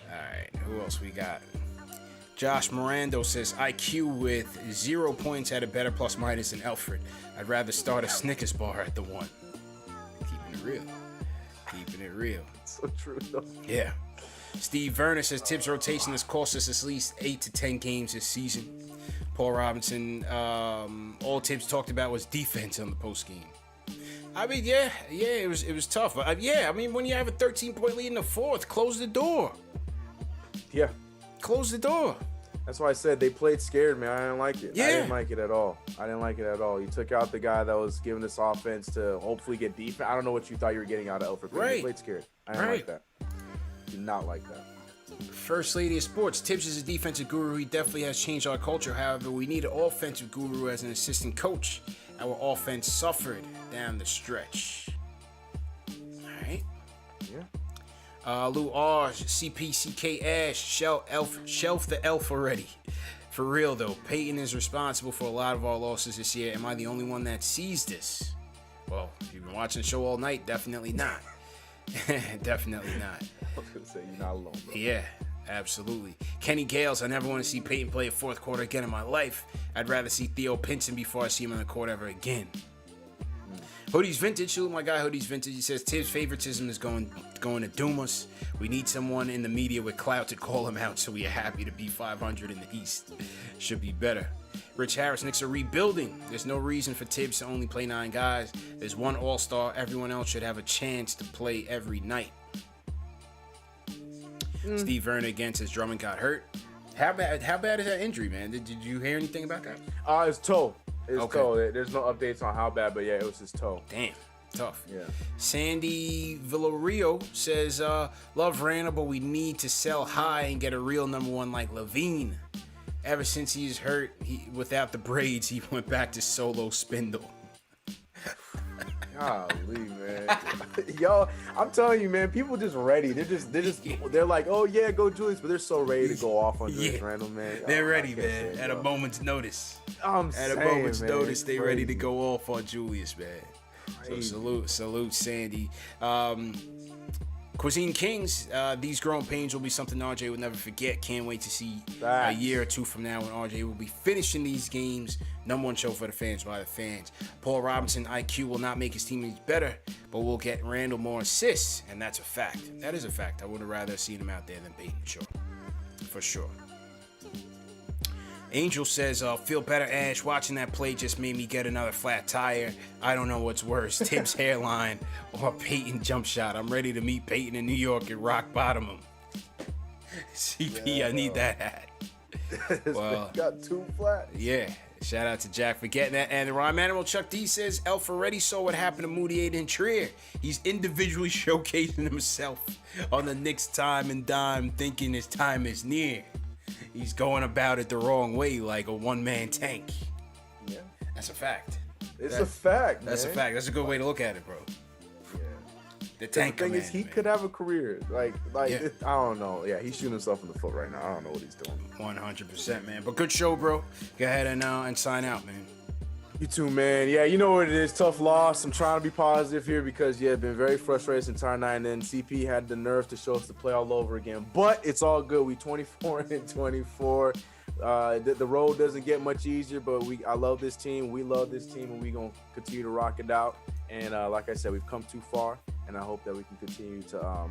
All right, who else we got? Josh Morando says IQ with 0 points had a better plus minus than Alfred. I'd rather start a Snickers bar at the one. Keeping it real. Keeping it real. So true, though. Yeah. Steve Verner says Tibbs' rotation has cost us at least 8 to 10 games this season. Paul Robinson, all Tibbs talked about was defense on the post game. I mean, yeah, it was tough. But I mean, when you have a 13-point lead in the fourth, close the door. Yeah. Close the door. That's why I said they played scared, man. I didn't like it. Yeah. I didn't like it at all. You took out the guy that was giving this offense to hopefully get defense. I don't know what you thought you were getting out of Alfred. Right. They played scared. I didn't like that. Did not like that. First Lady of Sports. Tibbs is a defensive guru. He definitely has changed our culture. However, we need an offensive guru as an assistant coach. Our offense suffered down the stretch. All right. Yeah. Lou R, CPCK Ash, shelf the elf already. For real though, Peyton is responsible for a lot of our losses this year. Am I the only one that sees this? Well, if you've been watching the show all night, definitely not. Definitely not. I was gonna say you're not alone, bro. Yeah, absolutely. Kenny Gales, I never want to see Peyton play a fourth quarter again in my life. I'd rather see Theo Pinson before I see him on the court ever again. Hoodies Vintage, salute my guy Hoodies Vintage. He says Tibbs' favoritism is going to doom us. We need someone in the media with clout to call him out, so we are happy to be 500 in the East. Should be better. Rich Harris, Knicks are rebuilding. There's no reason for Tibbs to only play 9 guys. There's one All-Star. Everyone else should have a chance to play every night. Steve Verner again says Drummond got hurt. How bad is that injury, man? Did you hear anything about that? It's toe. It's Okay. toe. There's no updates on how bad, but yeah, it was his toe. Damn. Tough. Yeah. Sandy Villario says, love Randall, but we need to sell high and get a real number one like Levine. Ever since he's hurt, without the braids, he went back to solo spindle. Golly, man. Yo, I'm telling you, man, people just ready. They're like, oh yeah, go Julius, but they're so ready to go off on Julius Randle, man. They're ready, man. At a moment's notice. At a moment's notice, they crazy. ready to go off on Julius, man. So salute, Sandy. Cuisine Kings, these growing pains will be something RJ will never forget. Can't wait to see a year or two from now when RJ will be finishing these games. Number one show for the fans by the fans. Paul Robinson, IQ will not make his teammates better, but will get Randall more assists, and that's a fact. That is a fact. I would have rather seen him out there than Peyton, for sure. Angel says, feel better, Ash. Watching that play just made me get another flat tire. I don't know what's worse, Tibbs' hairline or Peyton jump shot. I'm ready to meet Peyton in New York and rock bottom him. CP, I need that hat. Well, got 2 flats. Yeah. Shout out to Jack for getting that. And the Rhyme Animal Chuck D says, Elf already saw what happened to Moody 8 in Trier. He's individually showcasing himself on the Knicks time and dime, thinking his time is near. He's going about it the wrong way, like a one-man tank. Yeah. That's a fact. It's a fact, That's a man. fact. That's a good way to look at it, bro. Yeah. The tank thing command, is, he man. could have a career. Like Yeah. I don't know. Yeah, he's shooting himself in the foot right now. I don't know what he's doing. 100%, man. But good show, bro. Go ahead and sign out, man. You too, man. Yeah, you know what it is. Tough loss. I'm trying to be positive here because, yeah, been very frustrated this entire night. And then CP had the nerve to show us to play all over again. But it's all good. We 24-24. The road doesn't get much easier, but I love this team. We love this team, and we're going to continue to rock it out. And like I said, we've come too far. and I hope that we can continue to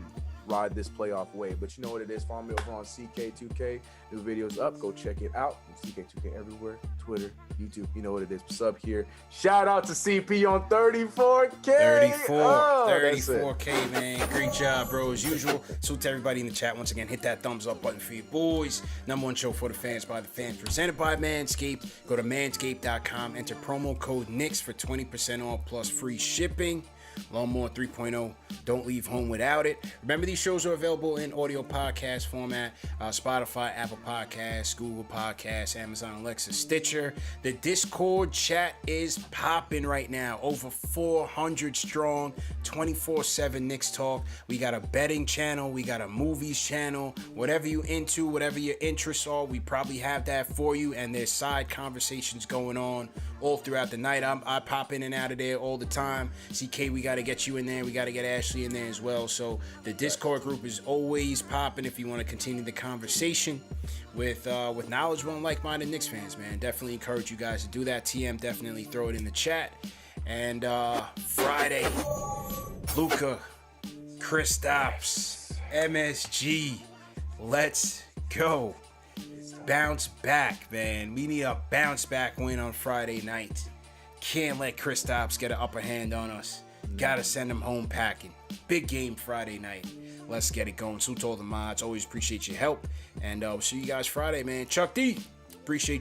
ride this playoff wave. But you know what it is. Follow me over on CK2K. New videos up. Go check it out. CK2K everywhere. Twitter, YouTube. You know what it is. Sub here. Shout out to CP on 34K. 34K, man. Great job, bro. As usual. So to everybody in the chat, once again, hit that thumbs up button for your boys. #1 show for the fans, by the fans, presented by Manscaped. Go to manscaped.com. Enter promo code Knicks for 20% off plus free shipping. Lawnmower 3.0. Don't leave home without it. Remember, these shows are available in audio podcast format. Spotify, Apple Podcasts, Google Podcasts, Amazon Alexa, Stitcher. The Discord chat is popping right now. Over 400 strong, 24/7 Knicks talk. We got a betting channel. We got a movies channel. Whatever you into, whatever your interests are, we probably have that for you. And there's side conversations going on all throughout the night. I pop in and out of there all the time. CK, we got to get you in there. We got to get Ashley in there as well. So the Discord group is always popping if you want to continue the conversation with knowledgeable and like-minded Knicks fans, man. Definitely encourage you guys to do that. TM, definitely throw it in the chat. And Friday, Luka, Kristaps, MSG, let's go. Bounce back, man. We need a bounce back win on Friday night. Can't let Kristaps get an upper hand on us. Gotta send him home packing. Big game Friday night. Let's get it going. So to all the mods, always appreciate your help. And we'll see you guys Friday, man. Chuck D, appreciate you.